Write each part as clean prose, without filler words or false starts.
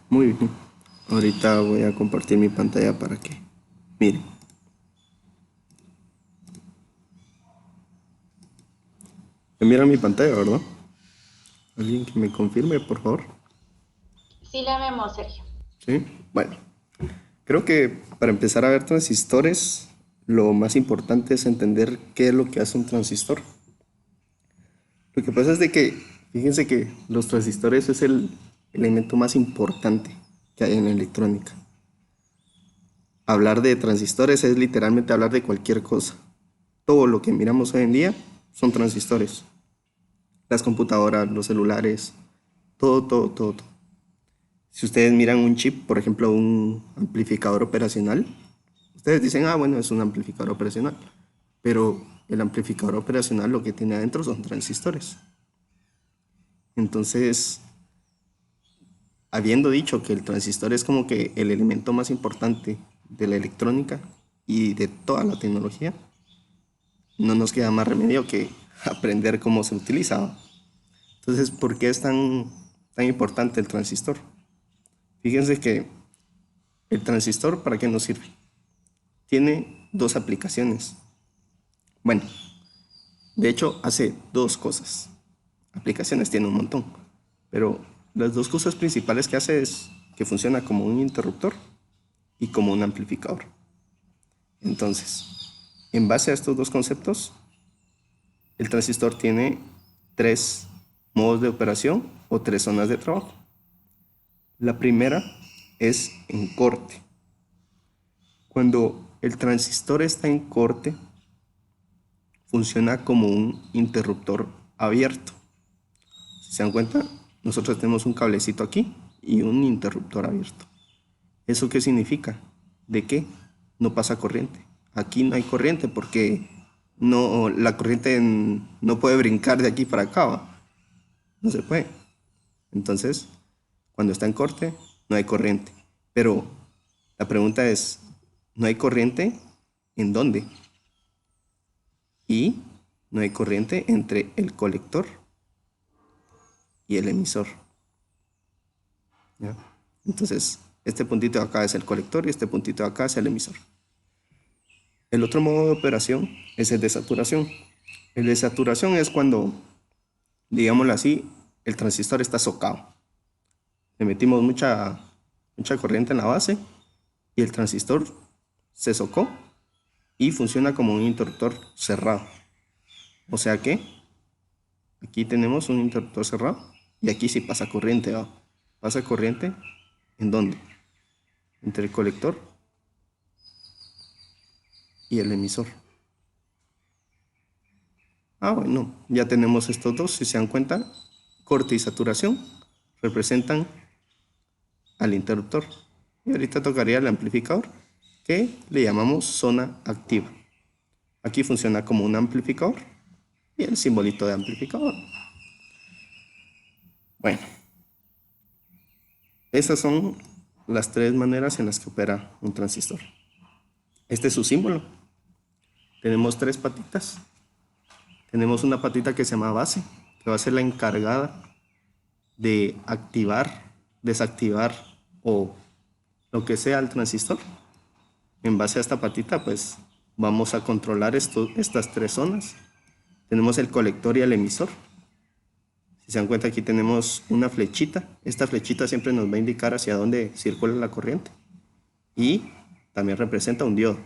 Muy bien. Ahorita voy a compartir mi pantalla para que miren. Me miran mi pantalla, ¿verdad? Alguien que me confirme, por favor. Sí la vemos, Sergio. Sí. Bueno, creo que para empezar a ver transistores, lo más importante es entender qué es lo que hace un transistor. Lo que pasa es de que, fíjense que los transistores es el elemento más importante que hay en la electrónica. Hablar de transistores es literalmente hablar de cualquier cosa. Todo lo que miramos hoy en día son transistores. Las computadoras, los celulares, todo, todo, todo, todo. Si ustedes miran un chip, por ejemplo, un amplificador operacional, ustedes dicen, ah, bueno, es un amplificador operacional. Pero el amplificador operacional lo que tiene adentro son transistores. Entonces, habiendo dicho que el transistor es como que el elemento más importante de la electrónica y de toda la tecnología, no nos queda más remedio que aprender cómo se utiliza. Entonces, ¿por qué es tan importante el transistor? Fíjense que el transistor, ¿para qué nos sirve? Tiene dos aplicaciones. Bueno, de hecho, hace dos cosas. Aplicaciones tiene un montón, pero las dos cosas principales que hace es que funciona como un interruptor y como un amplificador. Entonces, en base a estos dos conceptos, el transistor tiene tres modos de operación o tres zonas de trabajo. La primera es en corte. Cuando el transistor está en corte, funciona como un interruptor abierto. Si se dan cuenta, nosotros tenemos un cablecito aquí y un interruptor abierto. ¿Eso qué significa? ¿De qué? No pasa corriente. Aquí no hay corriente porque la corriente no puede brincar de aquí para acá. ¿Va? No se puede. Entonces, cuando está en corte, no hay corriente. Pero la pregunta es, ¿no hay corriente en dónde? Y no hay corriente entre el colector y el emisor. ¿Ya? Entonces, este puntito de acá es el colector y este puntito de acá es el emisor. El otro modo de operación es el de saturación. El de saturación es cuando, digámoslo así, el transistor está socado. Le metimos mucha corriente en la base y el transistor se socó y funciona como un interruptor cerrado. O sea que aquí tenemos un interruptor cerrado y aquí sí pasa corriente. ¿Va? ¿Pasa corriente en dónde? Entre el colector y el emisor. Ah, bueno, ya tenemos estos dos, si se dan cuenta, corte y saturación representan al interruptor. Y ahorita tocaría el amplificador, que le llamamos zona activa. Aquí funciona como un amplificador y el simbolito de amplificador. Bueno, esas son las tres maneras en las que opera un transistor. Este es su símbolo. Tenemos tres patitas. Tenemos una patita que se llama base, que va a ser la encargada de activar, desactivar o lo que sea el transistor. En base a esta patita, pues vamos a controlar estas tres zonas. Tenemos el colector y el emisor. Si se dan cuenta, aquí tenemos una flechita. Esta flechita siempre nos va a indicar hacia dónde circula la corriente. Y también representa un diodo.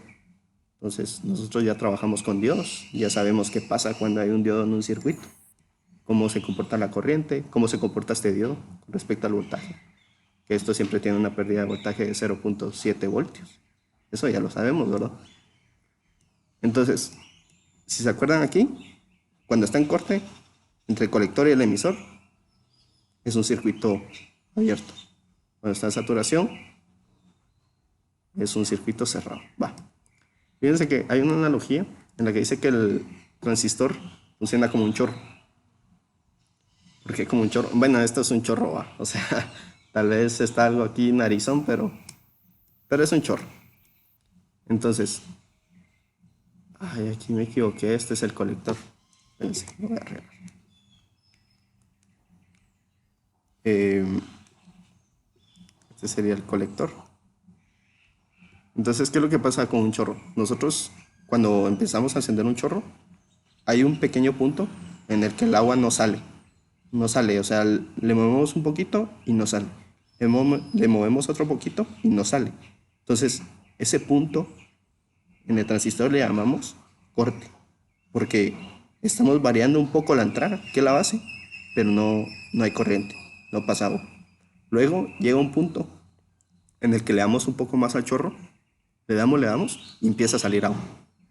Entonces, nosotros ya trabajamos con diodos. Ya sabemos qué pasa cuando hay un diodo en un circuito. Cómo se comporta la corriente, cómo se comporta este diodo con respecto al voltaje. Que esto siempre tiene una pérdida de voltaje de 0.7 voltios. Eso ya lo sabemos, ¿verdad? Entonces, si se acuerdan aquí, cuando está en corte, entre el colector y el emisor, es un circuito abierto. Cuando está en saturación, es un circuito cerrado. Va. Fíjense que hay una analogía en la que dice que el transistor funciona como un chorro. Porque como un chorro, bueno, esto es un chorro, va. O sea, tal vez está algo aquí narizón, pero es un chorro. Entonces, ay, aquí me equivoqué, este es el colector. Espérense, lo voy a arreglar. Este Este sería el colector. Entonces, ¿qué es lo que pasa con un chorro? Nosotros, cuando empezamos a encender un chorro, hay un pequeño punto en el que el agua no sale. No sale, o sea, le movemos un poquito y no sale. Le movemos otro poquito y no sale. Entonces, ese punto en el transistor le llamamos corte, porque estamos variando un poco la entrada, que es la base, pero no hay corriente, no pasa agua. Luego llega un punto en el que le damos un poco más al chorro, le damos y empieza a salir agua.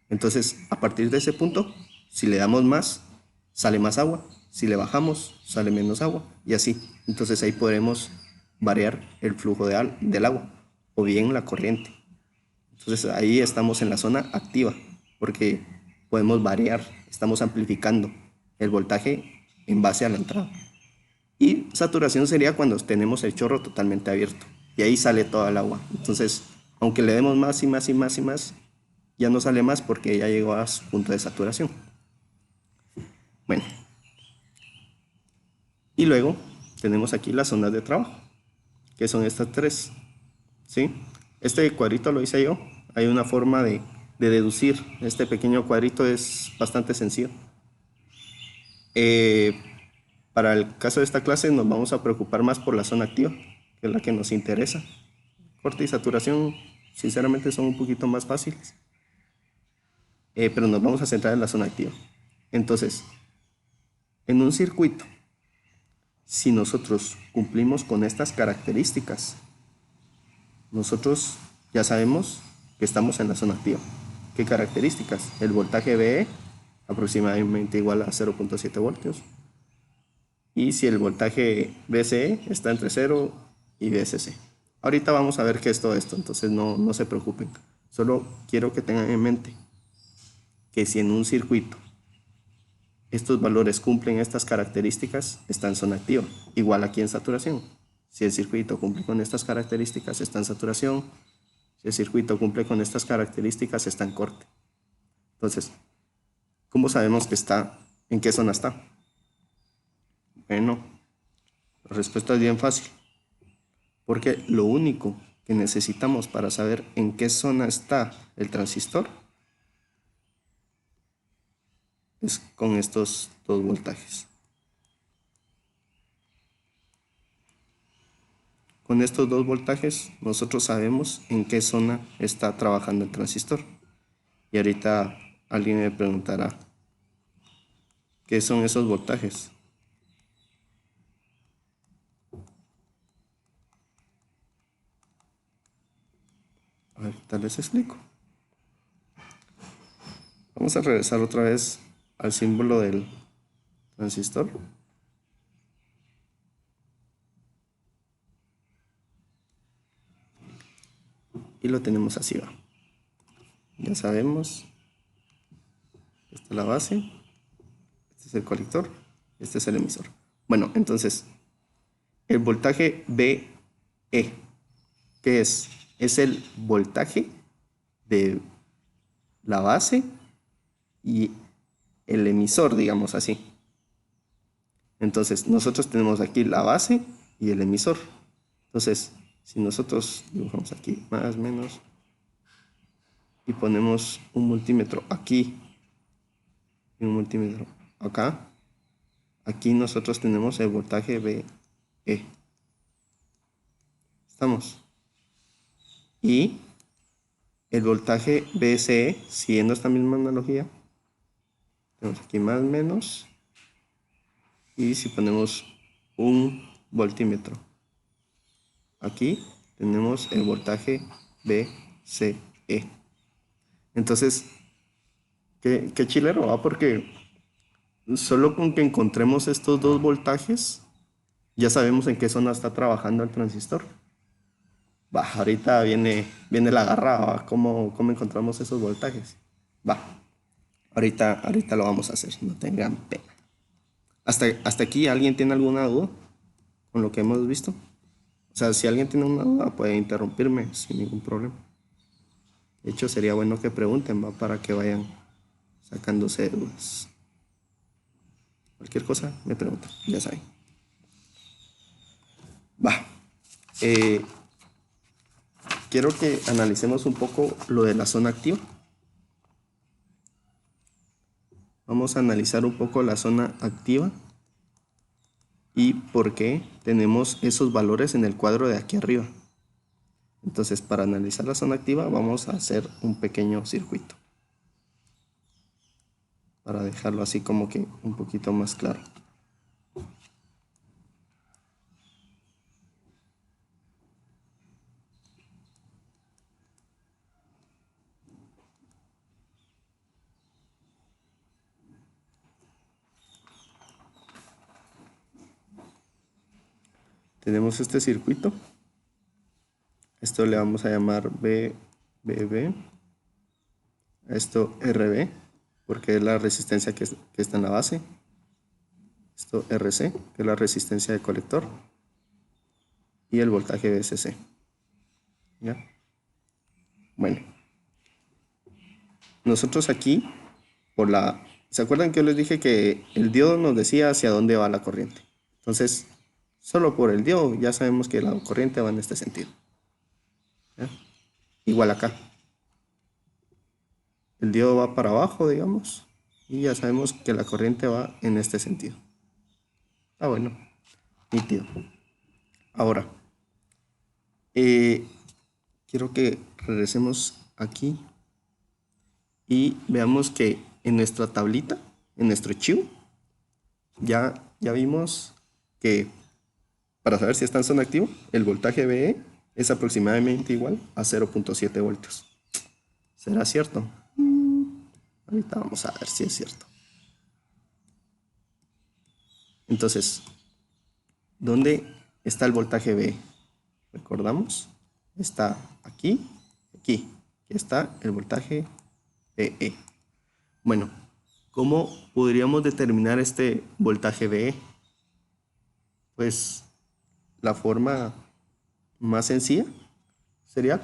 Entonces, a partir de ese punto, si le damos más, sale más agua. Si le bajamos, sale menos agua. Y así. Entonces ahí podremos variar el flujo del agua o bien la corriente. Entonces ahí estamos en la zona activa porque podemos variar, estamos amplificando el voltaje en base a la entrada. Y saturación sería cuando tenemos el chorro totalmente abierto y ahí sale toda el agua. Entonces, aunque le demos más y más y más y más, ya no sale más porque ya llegó a su punto de saturación. Bueno, y luego tenemos aquí las zonas de trabajo, que son estas tres, ¿sí? Este cuadrito lo hice yo. Hay una forma de deducir. Este pequeño cuadrito es bastante sencillo. Para el caso de esta clase nos vamos a preocupar más por la zona activa, que es la que nos interesa. Corte y saturación, sinceramente, son un poquito más fáciles. Pero nos vamos a centrar en la zona activa. Entonces, en un circuito, si nosotros cumplimos con estas características, nosotros ya sabemos que estamos en la zona activa. ¿Qué características? El voltaje VE aproximadamente igual a 0.7 voltios. Y si el voltaje VCE está entre 0 y VCC. Ahorita vamos a ver qué es todo esto, entonces no se preocupen. Solo quiero que tengan en mente que si en un circuito estos valores cumplen estas características, está en zona activa. Igual aquí en saturación. Si el circuito cumple con estas características, está en saturación. Si el circuito cumple con estas características, está en corte. Entonces, ¿cómo sabemos que está? ¿En qué zona está? Bueno, la respuesta es bien fácil. Porque lo único que necesitamos para saber en qué zona está el transistor es con estos dos voltajes. Con estos dos voltajes nosotros sabemos en qué zona está trabajando el transistor. Y ahorita alguien me preguntará, ¿qué son esos voltajes? Ahorita les explico. Vamos a regresar otra vez al símbolo del transistor. Y lo tenemos así, ¿va? Ya sabemos, esta es la base, este es el colector, este es el emisor. Bueno, entonces, el voltaje VE, ¿qué es? Es el voltaje de la base y el emisor, digamos así. Entonces, nosotros tenemos aquí la base y el emisor. Entonces, si nosotros dibujamos aquí más, menos, y ponemos un multímetro aquí y un multímetro acá, aquí nosotros tenemos el voltaje VE. ¿Estamos? Y el voltaje VCE, siguiendo esta misma analogía, tenemos aquí más, menos, y si ponemos un voltímetro aquí, tenemos el voltaje VCE. Entonces, qué chilero, ¿va? Porque solo con que encontremos estos dos voltajes, ya sabemos en qué zona está trabajando el transistor. Va, ahorita viene la garra, ¿va? ¿Cómo encontramos esos voltajes? Va, ahorita lo vamos a hacer, no tengan pena. ¿Hasta aquí alguien tiene alguna duda con lo que hemos visto? O sea, si alguien tiene una duda puede interrumpirme sin ningún problema. De hecho, sería bueno que pregunten, ¿va? Para que vayan sacándose dudas. Cualquier cosa me preguntan, ya saben. Va. quiero que analicemos un poco lo de la zona activa. Vamos a analizar un poco la zona activa y por qué tenemos esos valores en el cuadro de aquí arriba. Entonces, para analizar la zona activa vamos a hacer un pequeño circuito para dejarlo así como que un poquito más claro. Tenemos este circuito. Esto le vamos a llamar BBB. Esto RB, porque es la resistencia que está en la base. Esto RC, que es la resistencia de colector. Y el voltaje VCC. ¿Ya? Bueno. Nosotros aquí, ¿se acuerdan que yo les dije que el diodo nos decía hacia dónde va la corriente? Entonces, solo por el diodo ya sabemos que la corriente va en este sentido. ¿Ya? Igual acá. El diodo va para abajo, digamos, y ya sabemos que la corriente va en este sentido. Ah, bueno, nítido. Ahora, quiero que regresemos aquí y veamos que en nuestra tablita, en nuestro archivo, ya vimos que para saber si está en zona activa, el voltaje VE es aproximadamente igual a 0.7 voltios. ¿Será cierto? Ahorita vamos a ver si es cierto. Entonces, ¿dónde está el voltaje VE? ¿Recordamos? Está aquí, aquí. Aquí está el voltaje VE. Bueno, ¿cómo podríamos determinar este voltaje VE? Pues la forma más sencilla sería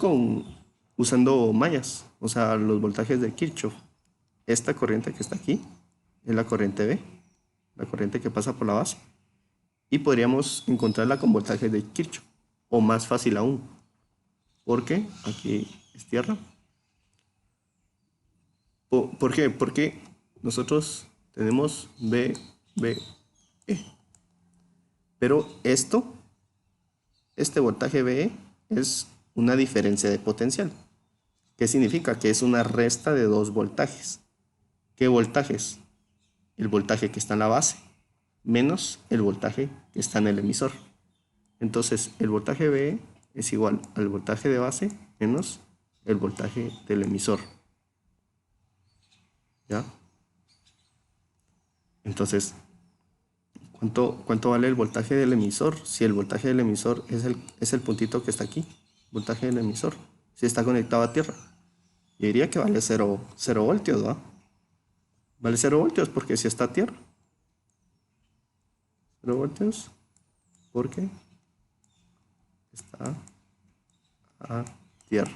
usando mallas, o sea, los voltajes de Kirchhoff. Esta corriente que está aquí es la corriente V, la corriente que pasa por la base. Y podríamos encontrarla con voltajes de Kirchhoff, o más fácil aún, porque aquí es tierra. ¿Por qué? Porque nosotros tenemos V, E. Pero este voltaje VE es una diferencia de potencial. ¿Qué significa? Que es una resta de dos voltajes. ¿Qué voltajes? El voltaje que está en la base menos el voltaje que está en el emisor. Entonces, el voltaje VE es igual al voltaje de base menos el voltaje del emisor. ¿Ya? Entonces, ¿cuánto vale el voltaje del emisor? Si el voltaje del emisor es el puntito que está aquí, voltaje del emisor, si está conectado a tierra, yo diría que vale 0 voltios, ¿va? Vale 0 voltios porque si está a tierra. 0 voltios porque está a tierra.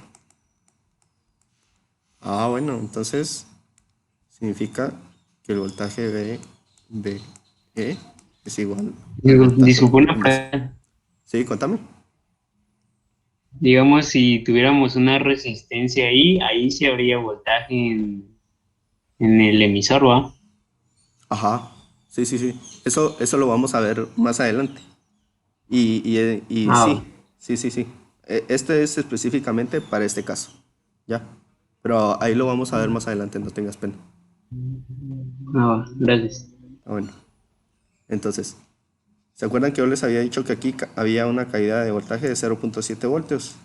Ah, bueno, entonces significa que el voltaje de E es igual al voltaje Disculpa una emisor. pregunta. Sí, contame. Digamos, si tuviéramos una resistencia ahí sí habría voltaje en el emisor, ¿va? Ajá, sí, sí, sí. Eso lo vamos a ver más adelante. Y Ah, sí, va. sí, sí, sí. Este es específicamente para este caso. ¿Ya? Pero ahí lo vamos a ver más adelante, no tengas pena. Ah, va, gracias. Ah, bueno. Entonces, ¿se acuerdan que yo les había dicho que aquí había una caída de voltaje de 0.7 voltios?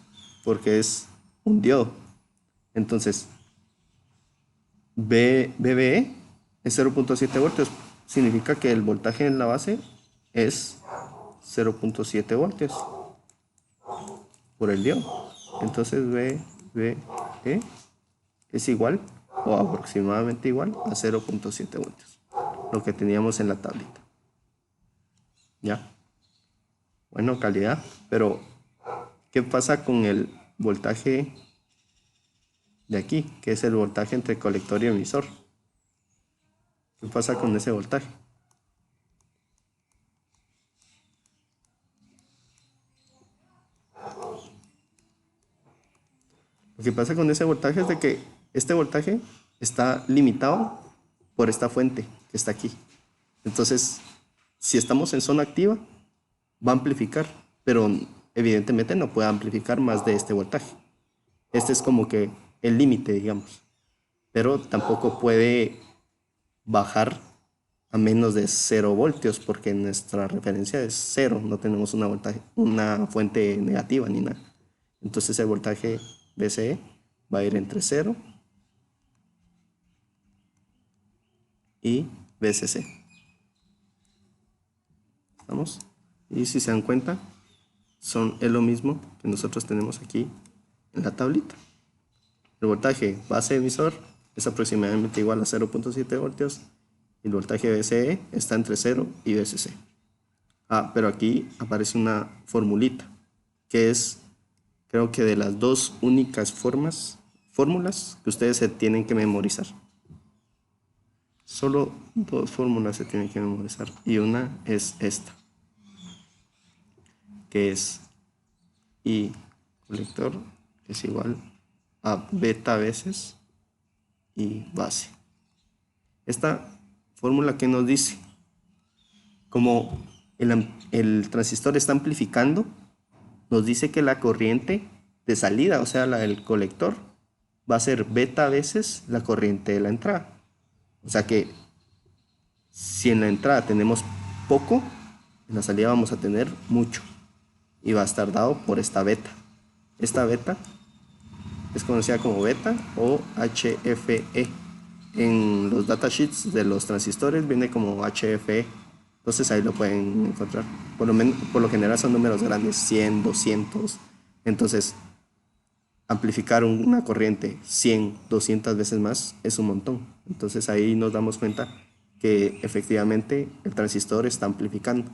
Porque es un diodo. Entonces, BBE es 0.7 voltios. Significa que el voltaje en la base es 0.7 voltios por el diodo. Entonces, BBE es igual o aproximadamente igual a 0.7 voltios. Lo que teníamos en la tablita. ¿Ya? Bueno, calidad. Pero, ¿qué pasa con el voltaje de aquí? Que es el voltaje entre colector y emisor. ¿Qué pasa con ese voltaje? Lo que pasa con ese voltaje es de que este voltaje está limitado por esta fuente que está aquí. Entonces, si estamos en zona activa, va a amplificar, pero evidentemente no puede amplificar más de este voltaje. Este es como que el límite, digamos. Pero tampoco puede bajar a menos de 0 voltios porque nuestra referencia es 0, no tenemos una fuente negativa ni nada. Entonces el voltaje VCE va a ir entre 0 y VCC. ¿Estamos? Y si se dan cuenta, es lo mismo que nosotros tenemos aquí en la tablita. El voltaje base emisor es aproximadamente igual a 0.7 voltios y el voltaje VCE está entre 0 y VCC. Pero aquí aparece una formulita que es, creo que de las dos únicas fórmulas que ustedes se tienen que memorizar. Solo dos fórmulas se tienen que memorizar y una es esta, que es I colector es igual a beta veces I base. Esta fórmula que nos dice, como el transistor está amplificando, nos dice que la corriente de salida, o sea, la del colector, va a ser beta veces la corriente de la entrada. O sea que si en la entrada tenemos poco, en la salida vamos a tener mucho. Y va a estar dado por esta beta. Esta beta es conocida como beta o HFE. En los datasheets de los transistores viene como HFE. Entonces ahí lo pueden encontrar. Por lo general son números grandes, 100, 200. Entonces, amplificar una corriente 100, 200 veces más es un montón. Entonces ahí nos damos cuenta que efectivamente el transistor está amplificando.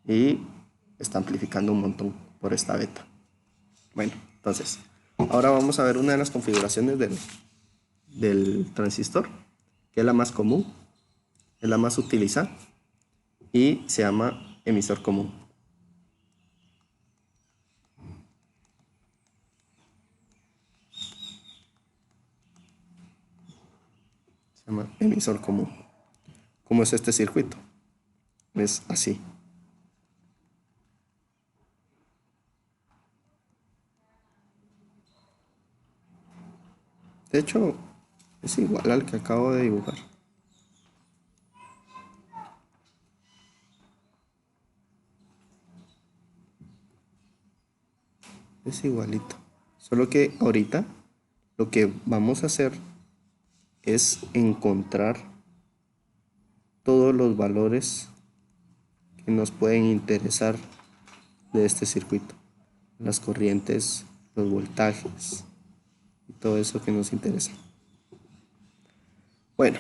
Y está amplificando un montón por esta beta. Bueno, entonces, ahora vamos a ver una de las configuraciones del transistor, que es la más común, es la más utilizada y se llama emisor común. Se llama emisor común. ¿Cómo es este circuito? Es así. De hecho, es igual al que acabo de dibujar. Es igualito. Solo que ahorita lo que vamos a hacer es encontrar todos los valores que nos pueden interesar de este circuito. Las corrientes, los voltajes y todo eso que nos interesa. Bueno,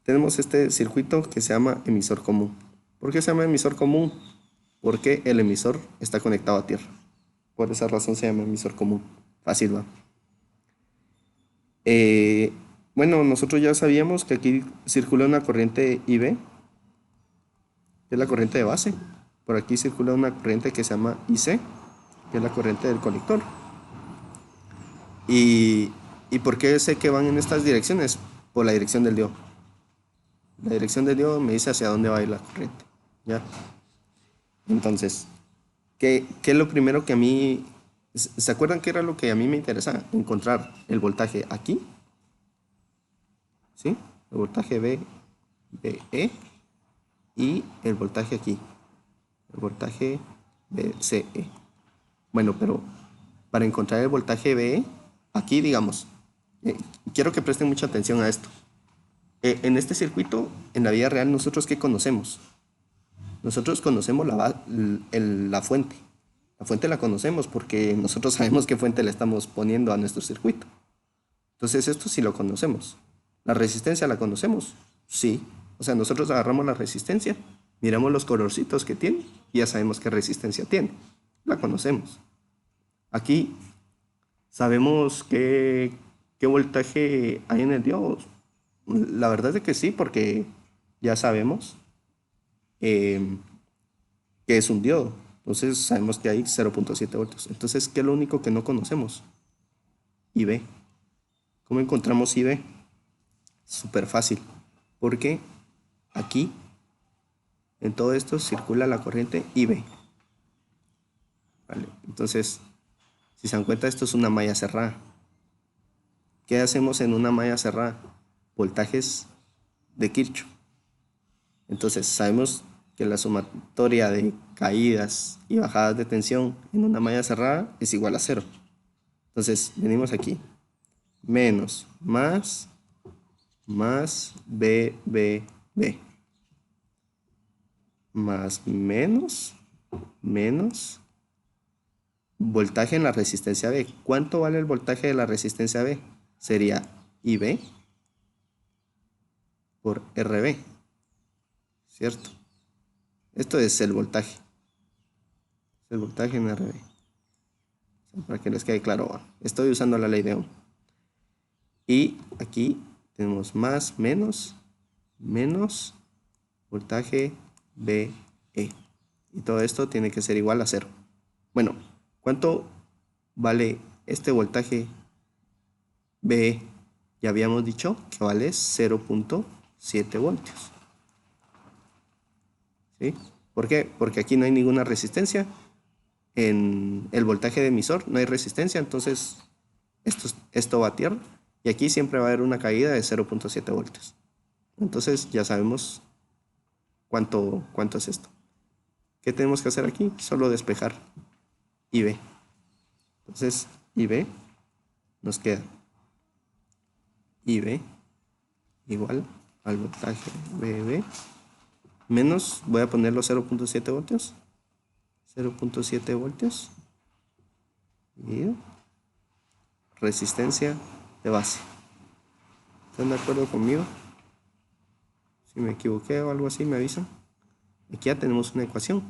tenemos este circuito que se llama emisor común. ¿Por qué se llama emisor común? Porque el emisor está conectado a tierra. Por esa razón se llama emisor común. Fácil, ¿va? Bueno, nosotros ya sabíamos que aquí circula una corriente IB, que es la corriente de base. Por aquí circula una corriente que se llama IC, que es la corriente del colector. ¿Y por qué sé que van en estas direcciones? Por la dirección del diodo. La dirección del diodo me dice hacia dónde va a ir la corriente. ¿Ya? Entonces, ¿qué es lo primero que a mí... ¿Se acuerdan qué era lo que a mí me interesa? Encontrar el voltaje aquí. ¿Sí? El voltaje VE y el voltaje aquí. El voltaje VCE. Bueno, pero para encontrar el voltaje VE, aquí digamos, quiero que presten mucha atención a esto. En este circuito, en la vida real, ¿nosotros qué conocemos? Nosotros conocemos la fuente. La fuente la conocemos porque nosotros sabemos qué fuente le estamos poniendo a nuestro circuito. Entonces esto sí lo conocemos. ¿La resistencia la conocemos? Sí. O sea, nosotros agarramos la resistencia, miramos los colorcitos que tiene y ya sabemos qué resistencia tiene. La conocemos. Aquí sabemos qué voltaje hay en el diodo. La verdad es que sí, porque ya sabemos que es un diodo. Entonces sabemos que hay 0.7 voltios. Entonces, ¿qué es lo único que no conocemos? IB. ¿Cómo encontramos IB? Súper fácil, porque aquí en todo esto circula la corriente IB. ¿Vale? Entonces, si se dan cuenta, esto es una malla cerrada. ¿Qué hacemos en una malla cerrada? Voltajes de Kirchhoff. Entonces, sabemos que la sumatoria de caídas y bajadas de tensión en una malla cerrada es igual a 0. Entonces, venimos aquí. Menos, más B, B, B. Más, menos voltaje en la resistencia B. ¿Cuánto vale el voltaje de la resistencia B? Sería IB por RB, ¿cierto? Esto es el voltaje. El voltaje en RB. Para que les quede claro, estoy usando la ley de Ohm. Y aquí tenemos más, menos voltaje BE. Y todo esto tiene que ser igual a 0. Bueno, ¿cuánto vale este voltaje BE? Ya habíamos dicho que vale 0.7 voltios. ¿Sí? ¿Por qué? Porque aquí no hay ninguna resistencia. En el voltaje de emisor no hay resistencia, entonces esto va a tierra. Y aquí siempre va a haber una caída de 0.7 voltios. Entonces ya sabemos cuánto es esto. ¿Qué tenemos que hacer aquí? Solo despejar IB. Entonces IB nos queda IB igual al voltaje BB menos, voy a poner los 0.7 voltios. 0.7 voltios y resistencia de base. ¿Están de acuerdo conmigo? Si me equivoqué o algo así me avisan. Aquí ya tenemos una ecuación.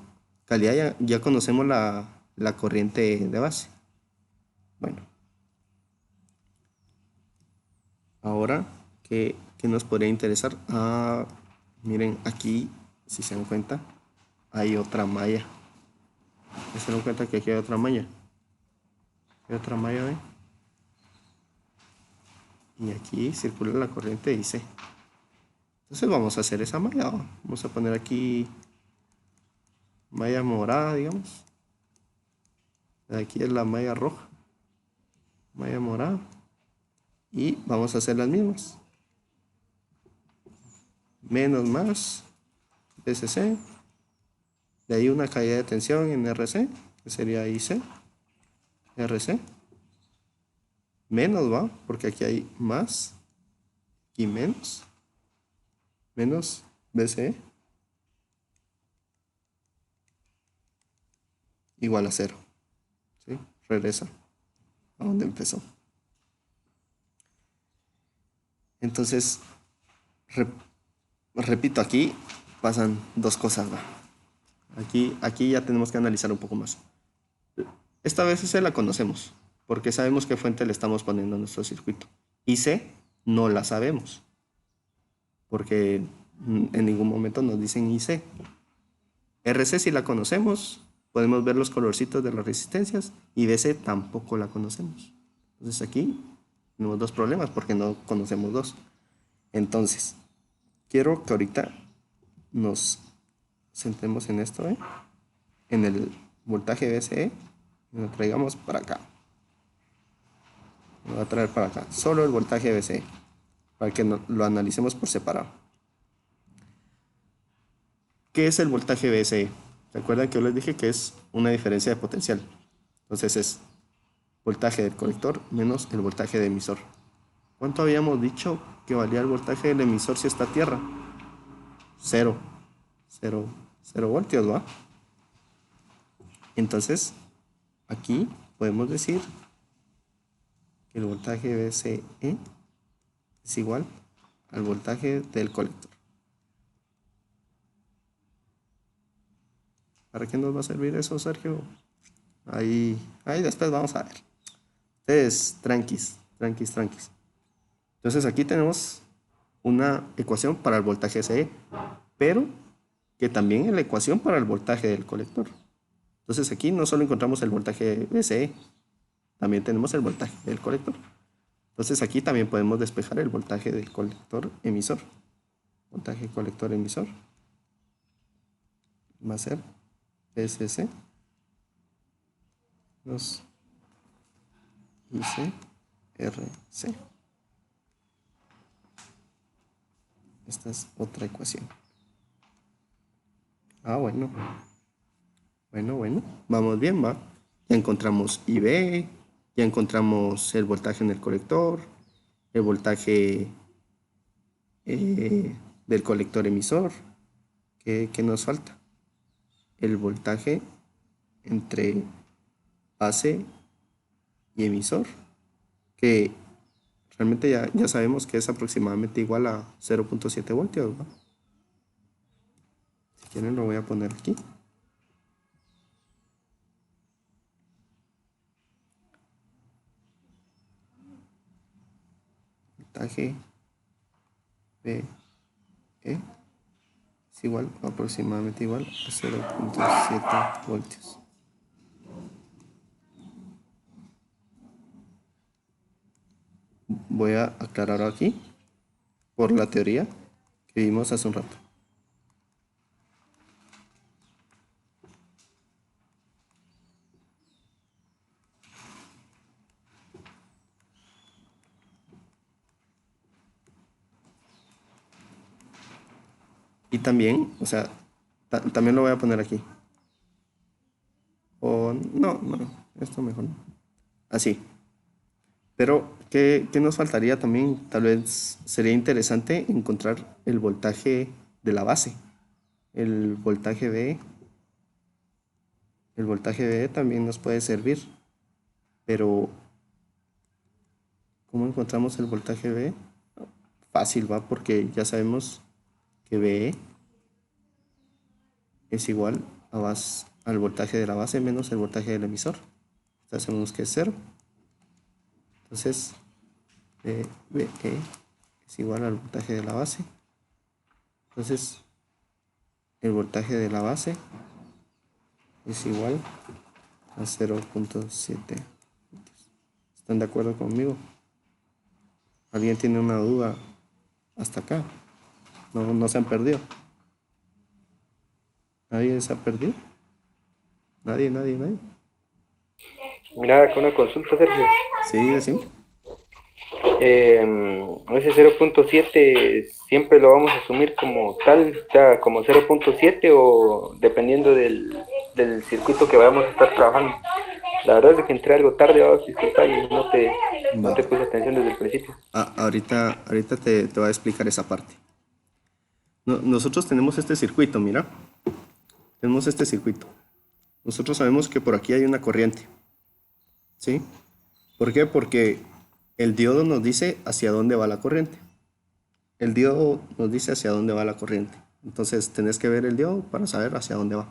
Calidad ya conocemos la corriente de base. Bueno. Ahora, ¿qué nos podría interesar? Miren, aquí, si se dan cuenta, hay otra malla. ¿Se dan cuenta que aquí hay otra malla? Hay otra malla, ¿ven? Y aquí circula la corriente IC. Entonces vamos a hacer esa malla. Vamos a poner aquí malla morada, digamos. Aquí es la malla roja. Malla morada. Y vamos a hacer las mismas. Menos más BCC. De ahí una caída de tensión en RC, que sería IC. RC. Menos, ¿va? Porque aquí hay más y menos. Menos BCE. Igual a 0. ¿Sí? Regresa a donde empezó. Entonces, repito, aquí pasan dos cosas, ¿va? Aquí ya tenemos que analizar un poco más. Esta BCC la conocemos, porque sabemos qué fuente le estamos poniendo a nuestro circuito. IC no la sabemos, porque en ningún momento nos dicen IC. RC sí la conocemos, podemos ver los colorcitos de las resistencias, y DC tampoco la conocemos. Entonces aquí tenemos dos problemas porque no conocemos dos. Entonces, quiero que ahorita nos centremos en esto, en el voltaje BCE, y lo traigamos para acá. Lo voy a traer para acá, solo el voltaje BCE, para que lo analicemos por separado. ¿Qué es el voltaje BCE? ¿Recuerdan que yo les dije que es una diferencia de potencial? Entonces es voltaje del colector menos el voltaje de emisor. ¿Cuánto habíamos dicho que valía el voltaje del emisor si está a tierra? 0 voltios, ¿va? Entonces, aquí podemos decir que el voltaje BCE es igual al voltaje del colector. ¿Para qué nos va a servir eso, Sergio? Ahí después vamos a ver. Ustedes, tranquis. Entonces aquí tenemos una ecuación para el voltaje CE, pero que también es la ecuación para el voltaje del colector. Entonces aquí no solo encontramos el voltaje BCE, también tenemos el voltaje del colector. Entonces aquí también podemos despejar el voltaje del colector emisor. Voltaje colector emisor va a ser PSC 2 ICRC. Esta es otra ecuación. Bueno. Bueno. Vamos bien, va. Ya encontramos IB, ya encontramos el voltaje en el colector, el voltaje del colector emisor. ¿Qué nos falta? El voltaje entre base y emisor, que realmente ya sabemos que es aproximadamente igual a 0.7 voltios, ¿no? Si quieren lo voy a poner aquí. Voltaje BE es igual, aproximadamente igual a 0.7 voltios. Voy a aclarar aquí por la teoría que vimos hace un rato. Y también, o sea, también lo voy a poner aquí. O no, esto mejor no. Así. Pero, ¿qué nos faltaría también? Tal vez sería interesante encontrar el voltaje de la base. El voltaje B. El voltaje B también nos puede servir. Pero, ¿cómo encontramos el voltaje B? Fácil, va, porque ya sabemos que BE es igual al voltaje de la base menos el voltaje del emisor. Entonces sabemos que es 0. Entonces, BE es igual al voltaje de la base. Entonces, el voltaje de la base es igual a 0.7. ¿Están de acuerdo conmigo? ¿Alguien tiene una duda hasta acá? No se han perdido. ¿Nadie se ha perdido? Nadie. Mira, con una consulta, Sergio. Sí, sí. Ese 0.7 siempre lo vamos a asumir como tal, o sea, como 0.7 o dependiendo del circuito que vayamos a estar trabajando. La verdad es que entré algo tarde, vamos a disculpar y no te puse atención desde el principio. Ahorita te voy a explicar esa parte. Nosotros tenemos este circuito, mira. Tenemos este circuito. Nosotros sabemos que por aquí hay una corriente. ¿Sí? ¿Por qué? Porque el diodo nos dice hacia dónde va la corriente. El diodo nos dice hacia dónde va la corriente. Entonces tenés que ver el diodo para saber hacia dónde va.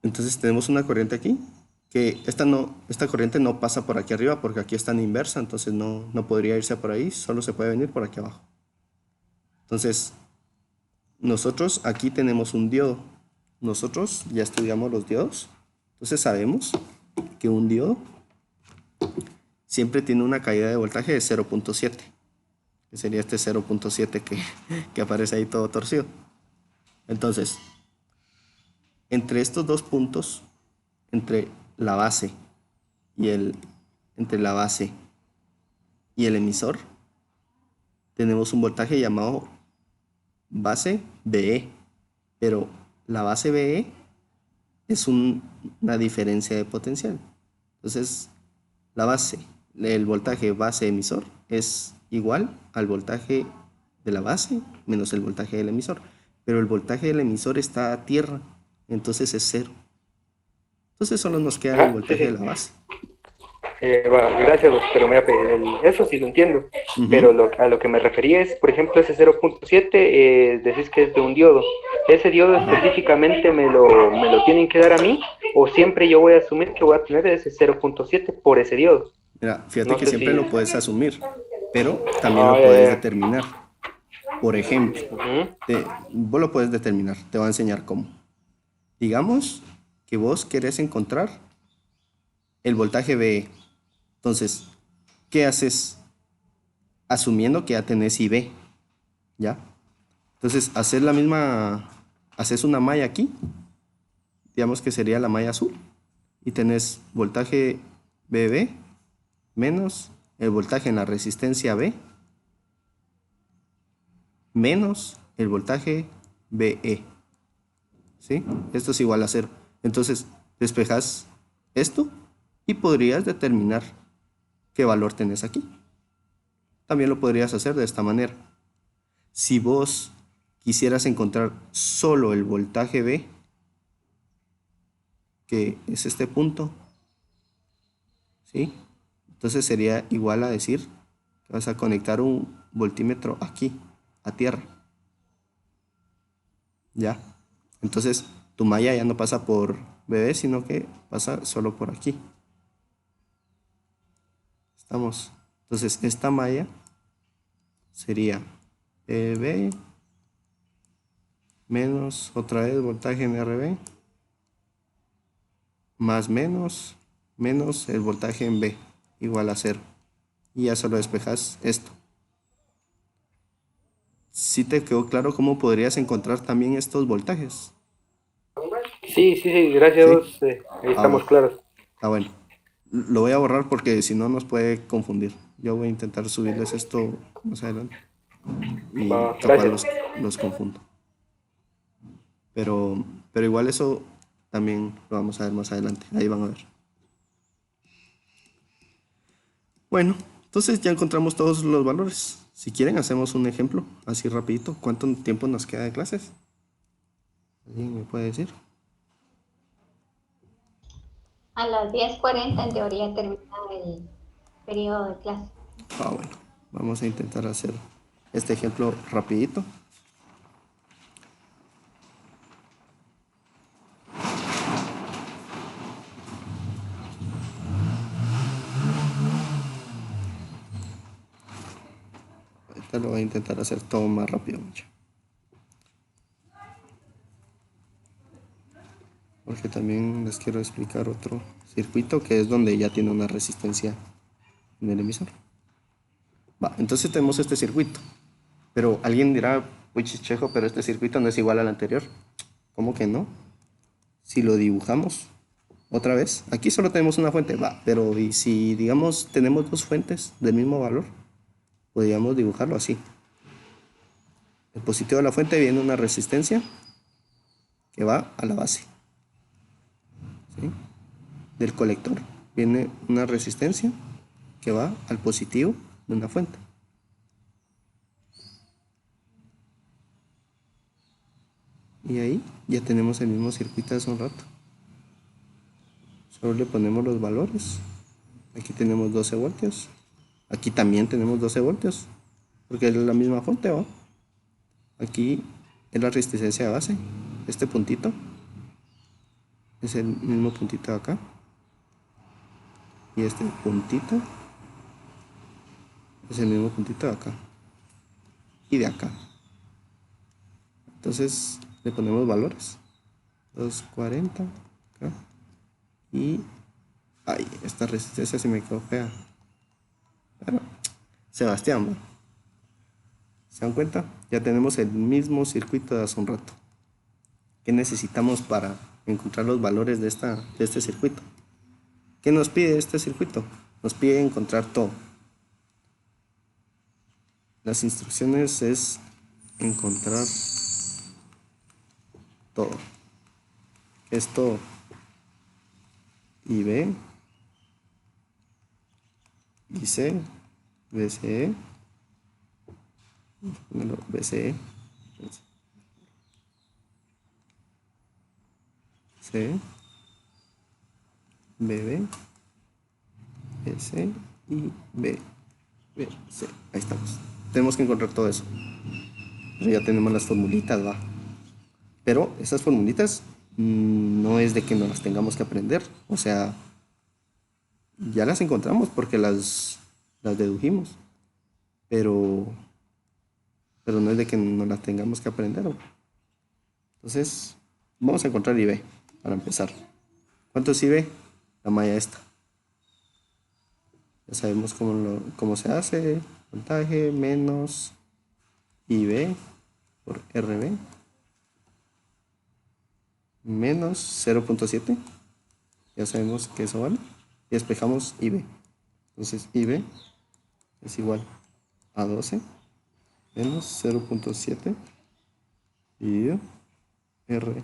Entonces tenemos una corriente aquí, que esta corriente no pasa por aquí arriba porque aquí está en inversa, entonces no podría irse por ahí, solo se puede venir por aquí abajo. Entonces, nosotros aquí tenemos un diodo. Nosotros ya estudiamos los diodos, entonces sabemos que un diodo siempre tiene una caída de voltaje de 0.7, que sería este 0.7 que aparece ahí todo torcido. Entonces, entre estos dos puntos, entre la base y el emisor, tenemos un voltaje llamado base BE, pero la base BE es una diferencia de potencial. Entonces, el voltaje base emisor es igual al voltaje de la base menos el voltaje del emisor, pero el voltaje del emisor está a tierra, entonces es 0. Entonces solo nos queda el voltaje de la base. Bueno, gracias, pero mira, eso sí lo entiendo, pero a lo que me refería es, por ejemplo, ese 0.7, decís que es de un diodo. ¿Ese diodo específicamente me lo tienen que dar a mí? ¿O siempre yo voy a asumir que voy a tener ese 0.7 por ese diodo? Mira, fíjate que siempre lo puedes asumir, pero también lo puedes determinar. Por ejemplo, vos lo puedes determinar, te voy a enseñar cómo. Digamos que vos querés encontrar el voltaje VE. Entonces, ¿qué haces? Asumiendo que ya tenés IB, ¿ya? Entonces, haces una malla aquí, digamos que sería la malla azul, y tenés voltaje BB menos el voltaje en la resistencia B menos el voltaje BE, ¿sí? Esto es igual a 0. Entonces, despejas esto y podrías determinar qué valor tenés aquí. También lo podrías hacer de esta manera. Si vos quisieras encontrar solo el voltaje B, que es este punto, ¿sí? Entonces sería igual a decir que vas a conectar un voltímetro aquí, a tierra. ¿Ya? Entonces tu malla ya no pasa por BB, sino que pasa solo por aquí. ¿Estamos? Entonces esta malla sería BB menos otra vez voltaje en RB más menos el voltaje en B igual a 0. Y ya solo despejas esto. ¿Sí te quedó claro cómo podrías encontrar también estos voltajes? Sí, gracias. ¿Sí? Ahí Ah, estamos bueno. claros. Ah, bueno. Lo voy a borrar porque si no nos puede confundir. Yo voy a intentar subirles esto más adelante y capaz Gracias. los confundo. Pero igual eso también lo vamos a ver más adelante. Ahí van a ver. Bueno, entonces ya encontramos todos los valores. Si quieren hacemos un ejemplo, así rapidito. ¿Cuánto tiempo nos queda de clases? ¿Alguien me puede decir? A las 10:40 en teoría termina el periodo de clase. Ah, bueno. Vamos a intentar hacer este ejemplo rapidito. Ahorita lo voy a intentar hacer todo más rápido, mucho. Porque también les quiero explicar otro circuito que es donde ya tiene una resistencia en el emisor. Va, entonces tenemos este circuito. Pero alguien dirá, uy, chichejo, pero este circuito no es igual al anterior. ¿Cómo que no? Si lo dibujamos otra vez, aquí solo tenemos una fuente, va, pero y si digamos tenemos dos fuentes del mismo valor, podríamos dibujarlo así. El positivo de la fuente viene una resistencia que va a la base, ¿sí? Del colector viene una resistencia que va al positivo de una fuente. Y ahí ya tenemos el mismo circuito de hace un rato. Solo le ponemos los valores. Aquí tenemos 12 voltios. Aquí también tenemos 12 voltios. Porque es la misma fuente, ¿va? Aquí es la resistencia de base. Este puntito es el mismo puntito de acá. Y este puntito es el mismo puntito de acá. Y de acá. Entonces le ponemos valores. 240 acá. Y ay, esta resistencia se me quedó fea. Pero, Sebastián, ¿va? ¿Se dan cuenta? Ya tenemos el mismo circuito de hace un rato. ¿Qué necesitamos para encontrar los valores de este circuito? ¿Qué nos pide este circuito? Nos pide encontrar todo. Las instrucciones es encontrar todo. Esto y B, y C, BCE, BCE, C, BB, S y B, B, C. Ahí estamos. Tenemos que encontrar todo eso. Pero ya tenemos las formulitas, va. Pero esas formulitas no es de que no las tengamos que aprender. O sea, ya las encontramos porque las dedujimos. Pero no es de que no las tengamos que aprender. Entonces, vamos a encontrar IB para empezar. ¿Cuánto es IB? La malla esta. Ya sabemos cómo se hace. Voltaje menos IB por RB menos 0.7. Ya sabemos que eso vale. Y despejamos IB. Entonces IB es igual a 12 menos 0.7 dividido RB.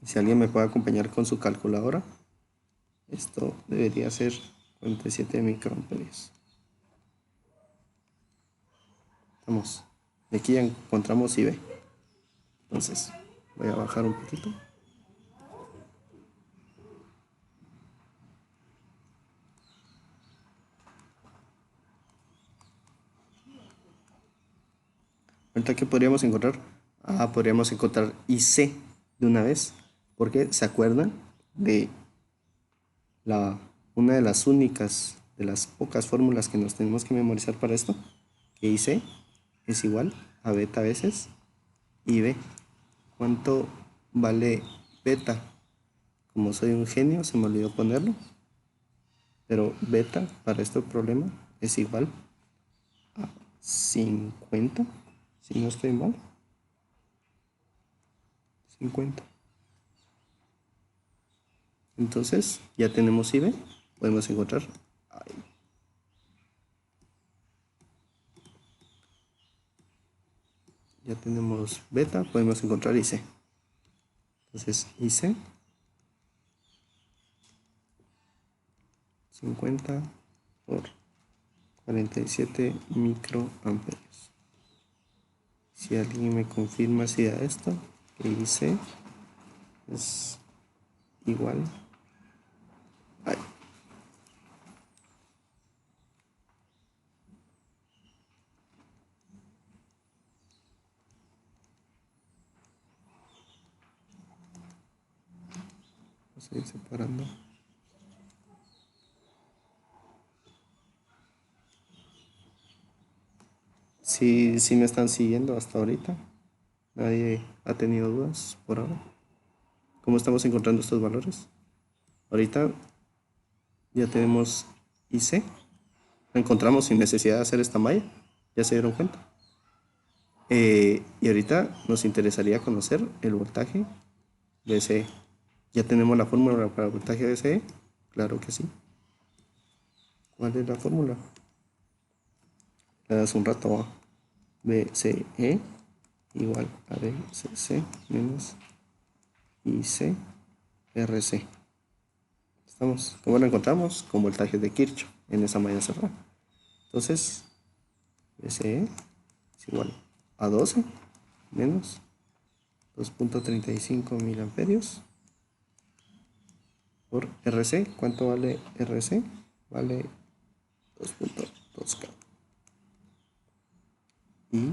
Si alguien me puede acompañar con su calculadora, esto debería ser 47 microamperios. Vamos, de aquí ya encontramos IB. Entonces, voy a bajar un poquito. Ahorita, ¿qué podríamos encontrar? Podríamos encontrar IC de una vez. Porque se acuerdan de una de las únicas, de las pocas fórmulas que nos tenemos que memorizar para esto, que IC es igual a beta veces IB. ¿Cuánto vale beta? Como soy un genio, se me olvidó ponerlo. Pero beta para este problema es igual a 50, si no estoy mal. 50. Entonces, ya tenemos IB. Podemos encontrar ahí. Ya tenemos beta, podemos encontrar IC. Entonces, IC 50 por 47 microamperios. Si alguien me confirma si da esto, que IC es igual a... Vamos a ir separando. Sí me están siguiendo hasta ahorita. Nadie ha tenido dudas por ahora. ¿Cómo estamos encontrando estos valores? Ahorita ya tenemos IC. Lo encontramos sin necesidad de hacer esta malla. ¿Ya se dieron cuenta? Y ahorita nos interesaría conocer el voltaje VCE. ¿Ya tenemos la fórmula para el voltaje VCE? Claro que sí. ¿Cuál es la fórmula? Hace un rato. VCE igual a VCC menos IC RC. ¿Estamos? ¿Cómo lo encontramos? Con voltaje de Kirchhoff en esa malla cerrada. Entonces, VCE es igual a 12 menos 2.35 miliamperios por RC. ¿Cuánto vale RC? Vale 2.2K. Y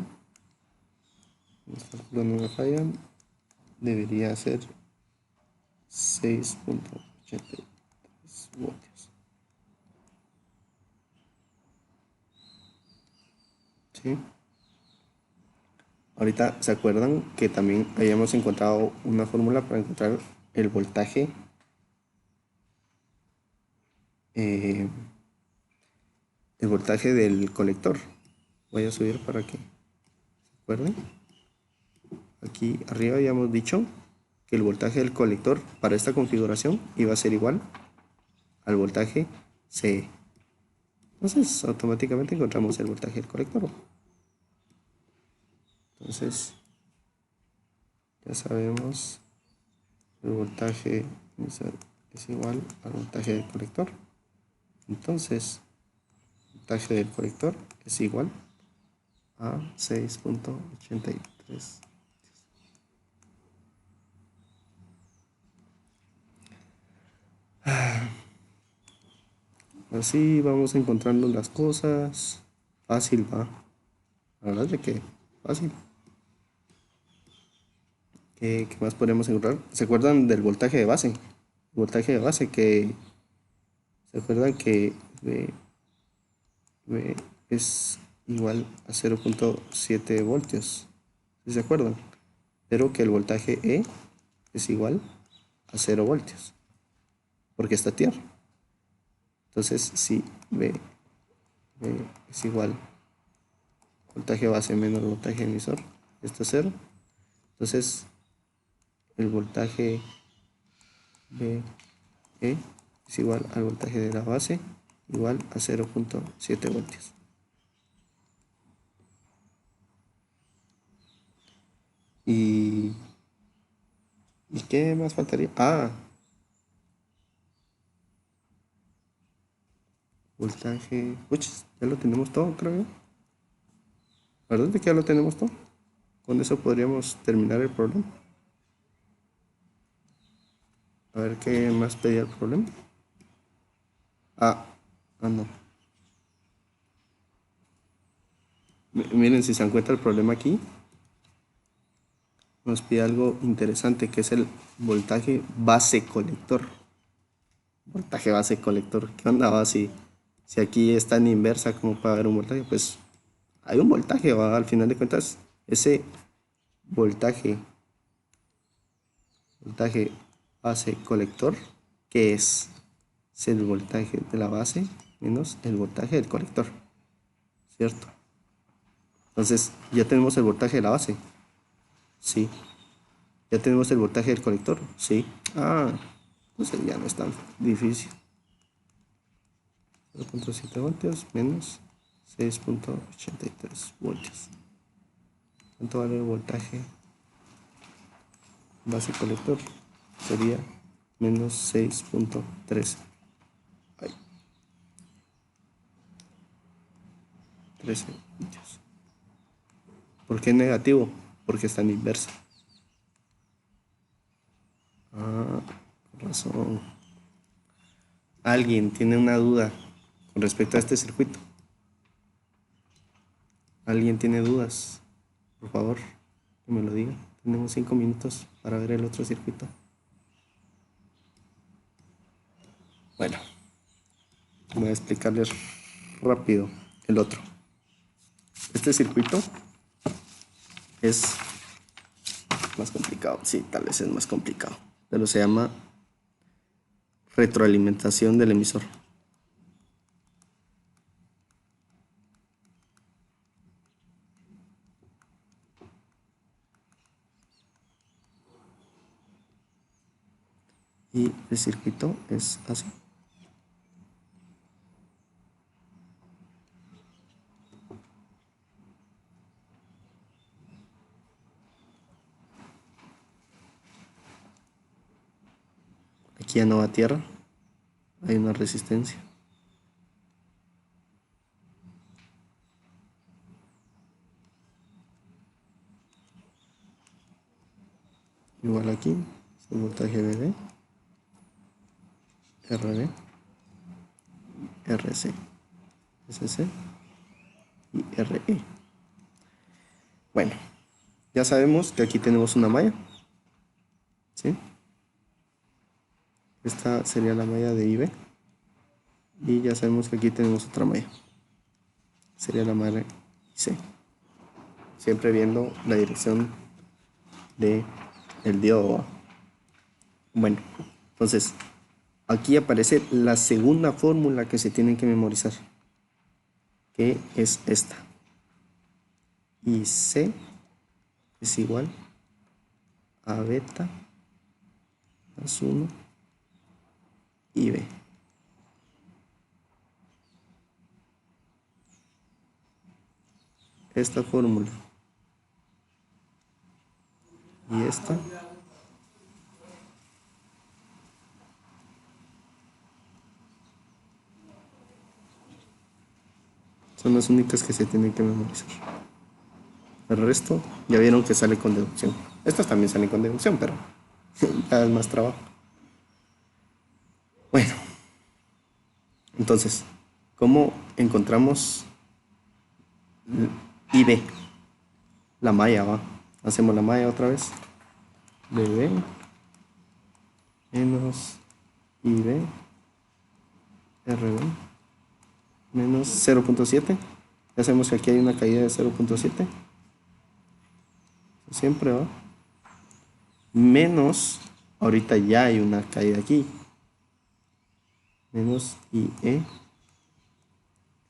los cálculos no me fallan, debería ser 6.83 voltios. ¿Sí? Ahorita se acuerdan que también habíamos encontrado una fórmula para encontrar el voltaje del colector. Voy a subir para que se acuerden. Aquí arriba habíamos dicho que el voltaje del colector para esta configuración iba a ser igual al voltaje CE. Entonces automáticamente encontramos el voltaje del colector. Entonces ya sabemos el voltaje es igual al voltaje del colector. Entonces el voltaje del colector es igual a 6.83. Así vamos encontrando las cosas. Fácil, va. La verdad es que fácil. ¿Qué más podemos encontrar? ¿Se acuerdan del voltaje de base? El voltaje de base que... ¿Se acuerdan que V es igual a 0.7 voltios? ¿Sí se acuerdan? Pero que el voltaje E es igual a 0 voltios. Porque está tierra. Entonces, si B es igual voltaje base menos voltaje emisor, esto es 0. Entonces, el voltaje BE es igual al voltaje de la base, igual a 0.7 voltios. ¿Y qué más faltaría? Voltaje... Uch, ya lo tenemos todo, creo yo. ¿Verdad que ya lo tenemos todo? Con eso podríamos terminar el problema. A ver qué más pedía el problema. No. Miren, si se encuentra el problema aquí, nos pide algo interesante, que es el voltaje base colector. Voltaje base colector. ¿Qué onda va? Si aquí está en inversa, ¿cómo puede haber un voltaje? Pues hay un voltaje, ¿va? Al final de cuentas, ese voltaje base colector, ¿qué es? Es el voltaje de la base menos el voltaje del colector, ¿cierto? Entonces, ¿ya tenemos el voltaje de la base? Sí. ¿Ya tenemos el voltaje del colector? Sí. Entonces ya no es tan difícil. 0.7 voltios menos 6.83 voltios. ¿Cuánto vale el voltaje base colector? Sería menos 6.13. 13 voltios. ¿Por qué negativo? Porque está en inversa. Con razón. ¿Alguien tiene una duda con respecto a este circuito? ¿Alguien tiene dudas? Por favor, que me lo diga. Tenemos 5 minutos para ver el otro circuito. Bueno, voy a explicarles rápido el otro. Este circuito es más complicado. Sí, tal vez es más complicado. Pero se llama retroalimentación del emisor. Y el circuito es así. Aquí ya no va tierra, hay una resistencia. Igual aquí, el voltaje BD, RD, RC, SC y RE. Bueno, ya sabemos que aquí tenemos una malla, ¿sí? Esta sería la malla de IB. Y ya sabemos que aquí tenemos otra malla. Sería la malla IC. Siempre viendo la dirección del diodo. Bueno, entonces, aquí aparece la segunda fórmula que se tiene que memorizar, que es esta. IC es igual a beta más 1 IB. Esta fórmula y esta son las únicas que se tienen que memorizar. El resto ya vieron que sale con deducción. Estas también salen con deducción, pero ya es más trabajo. Bueno, entonces, ¿cómo encontramos IB? La malla, ¿va? Hacemos la malla otra vez. BB menos IB RB menos 0.7. Ya sabemos que aquí hay una caída de 0.7. Siempre va. Menos, ahorita ya hay una caída aquí. menos IE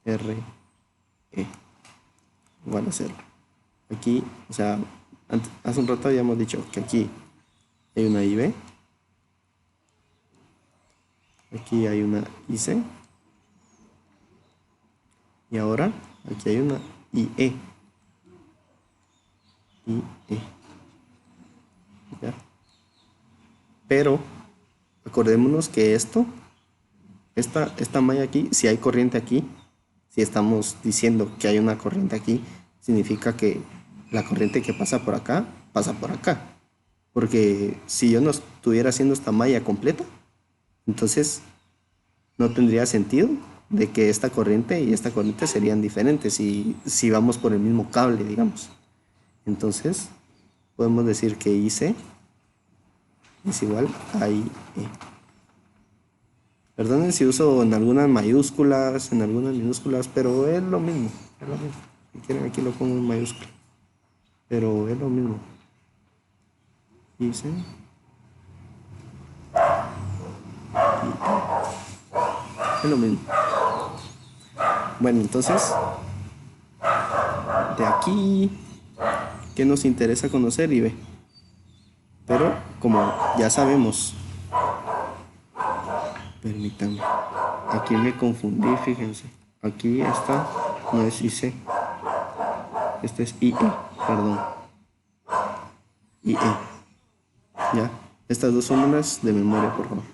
RE igual a 0. Aquí, o sea, hace un rato habíamos dicho que aquí hay una IB, aquí hay una IC, y ahora aquí hay una IE. ¿Ya? Pero acordémonos que esta malla aquí, si hay corriente aquí, si estamos diciendo que hay una corriente aquí, significa que la corriente que pasa por acá, pasa por acá. Porque si yo no estuviera haciendo esta malla completa, entonces no tendría sentido de que esta corriente y esta corriente serían diferentes si vamos por el mismo cable, digamos. Entonces, podemos decir que IC es igual a IE. Perdonen si uso en algunas mayúsculas, en algunas minúsculas, pero es lo mismo. Es lo mismo. Si quieren aquí lo pongo en mayúscula. Pero es lo mismo. IC. Es lo mismo. Bueno, entonces, de aquí, ¿qué nos interesa conocer? IB. Pero como ya sabemos, permítanme, aquí me confundí, fíjense. Aquí esta no es IC, este es IE, perdón. IE. Ya, estas dos fórmulas de memoria, por favor.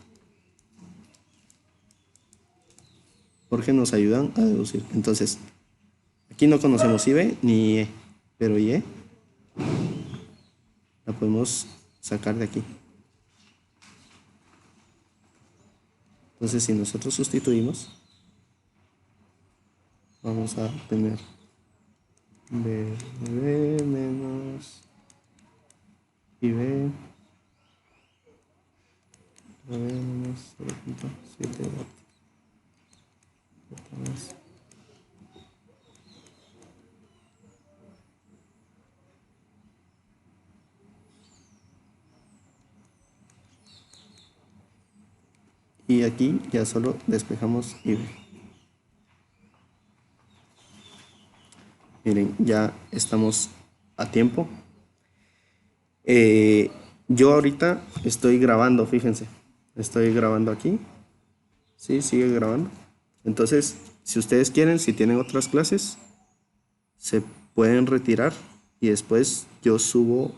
Porque nos ayudan a deducir. Entonces, aquí no conocemos IB ni IE, pero IE la podemos sacar de aquí. Entonces, si nosotros sustituimos, vamos a tener BB menos IB menos 0.7 vatios. Y aquí ya solo despejamos IB. Miren, ya estamos a tiempo. Yo ahorita estoy grabando, fíjense. Estoy grabando aquí. Sí, sigue grabando. Entonces, si ustedes quieren, si tienen otras clases, se pueden retirar y después yo subo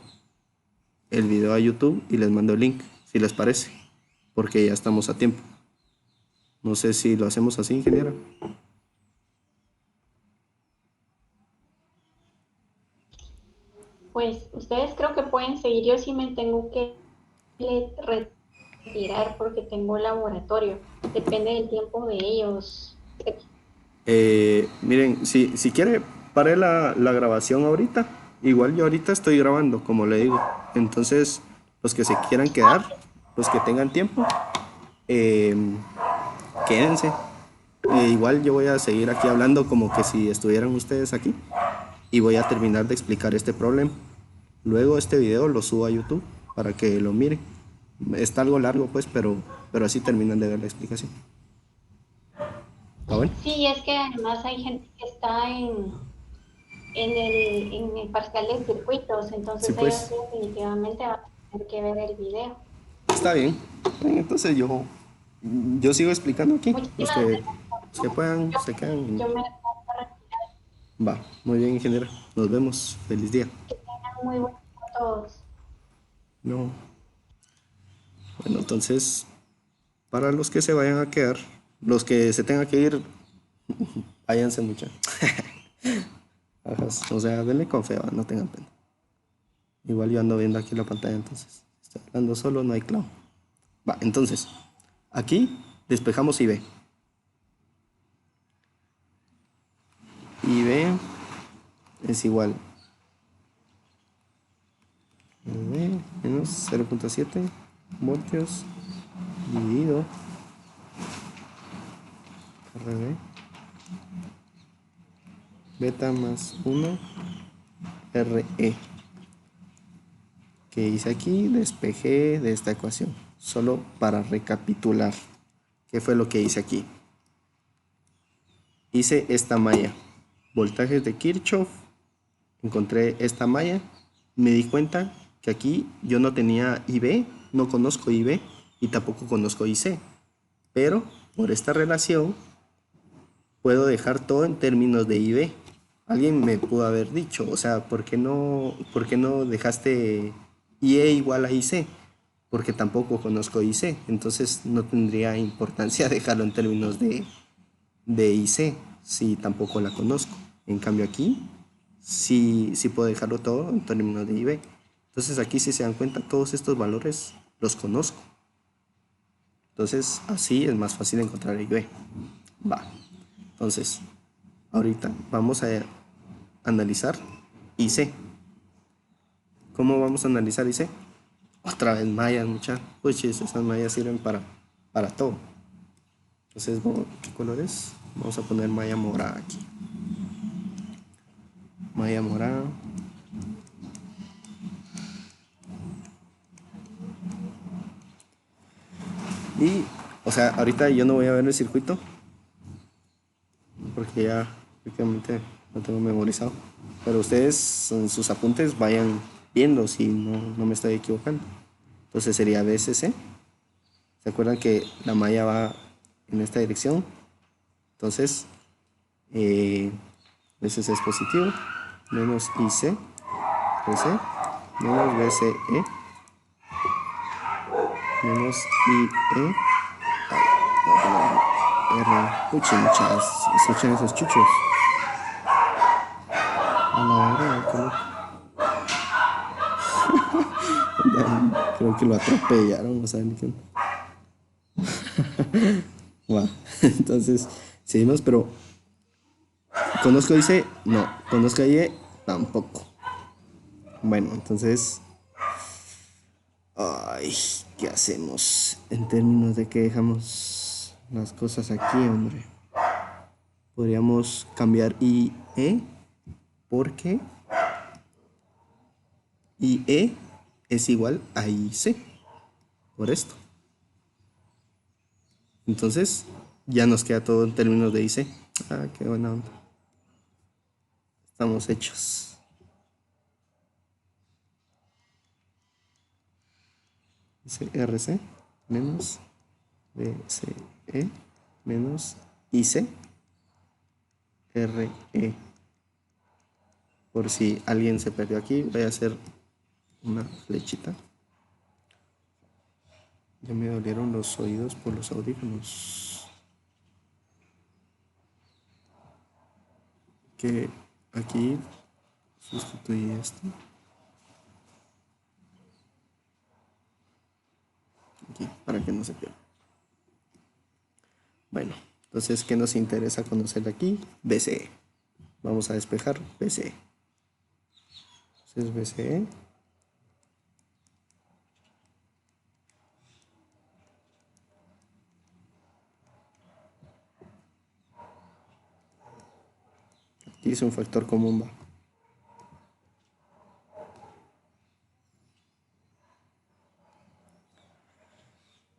el video a YouTube y les mando el link, si les parece, porque ya estamos a tiempo. No sé si lo hacemos así, ingeniera. Pues ustedes creo que pueden seguir, yo sí me tengo que retirar porque tengo laboratorio, depende del tiempo de ellos. Miren, si quiere, pare la grabación ahorita. Igual yo ahorita estoy grabando, como le digo. Entonces, los que se quieran quedar, los que tengan tiempo, quédense. Igual yo voy a seguir aquí hablando como que si estuvieran ustedes aquí. Y voy a terminar de explicar este problema. Luego este video lo subo a YouTube para que lo miren. Está algo largo pues, pero así terminan de ver la explicación. ¿Está bueno? Sí, es que además hay gente que está en el parcial de circuitos, Sí, entonces ellos pues, definitivamente van a tener que ver el video. está bien. Entonces yo sigo explicando aquí. Muchísimas gracias. Los que puedan, se quedan. Yo me Va, muy bien, ingeniero. Nos vemos. Feliz día. tengan muy buenos a todos. No. Bueno, entonces, para los que se vayan a quedar, los que se tengan que ir, váyanse mucho. O sea, denle con fe, no tengan pena. Igual yo ando viendo aquí la pantalla, entonces. Estoy hablando solo, no hay clavo. Va, entonces, aquí despejamos IB. IB es igual IB menos 0.7 voltios dividido RB beta más 1 RE, que hice aquí, despejé de esta ecuación, solo para recapitular. ¿Qué fue lo que hice aquí? Hice esta malla, voltajes de Kirchhoff, encontré esta malla, me di cuenta que aquí yo no tenía IB, no conozco IB y tampoco conozco IC, pero por esta relación puedo dejar todo en términos de IB. Alguien me pudo haber dicho, o sea, por qué no dejaste IE igual a IC? Porque tampoco conozco IC, entonces no tendría importancia dejarlo en términos de IC si tampoco la conozco. En cambio aquí sí puedo dejarlo todo en términos de IB. Entonces aquí, si se dan cuenta, todos estos valores los conozco. Entonces así es más fácil encontrar IB. Va. Entonces, ahorita vamos a analizar IC. ¿Cómo vamos a analizar IC? Otra vez mallas, muchachos. Pues esas mallas sirven para todo. Entonces, ¿qué colores? Vamos a poner malla morada aquí. Malla morada. Y, o sea, ahorita yo no voy a ver el circuito porque ya prácticamente lo tengo memorizado. Pero ustedes en sus apuntes vayan viendo si no me estoy equivocando. Entonces sería BCC. ¿Se acuerdan que la malla va en esta dirección? Entonces, BCC es positivo, menos IC, BC, menos BCE, menos IE, R. Puchi, muchas, escuchen esos chuchos. A la verdad, creo que lo atropellaron, no saben qué. Wow. Entonces, seguimos, pero ¿conozco IC? No. ¿Conozco IE? Tampoco. Bueno, entonces, ay, ¿qué hacemos en términos de que dejamos las cosas aquí, hombre? Podríamos cambiar IE porque IE es igual a IC por esto. Entonces, ya nos queda todo en términos de IC. Ah, qué buena onda. Estamos hechos. RC menos BCE menos IC RE. Por si alguien se perdió aquí, voy a hacer una flechita. Ya me dolieron los oídos por los audífonos. Que aquí sustituí esto. Aquí, para que no se pierda. Bueno, entonces, ¿qué nos interesa conocer de aquí? BCE. Vamos a despejar BCE. Entonces, BCE. Aquí es un factor común, va.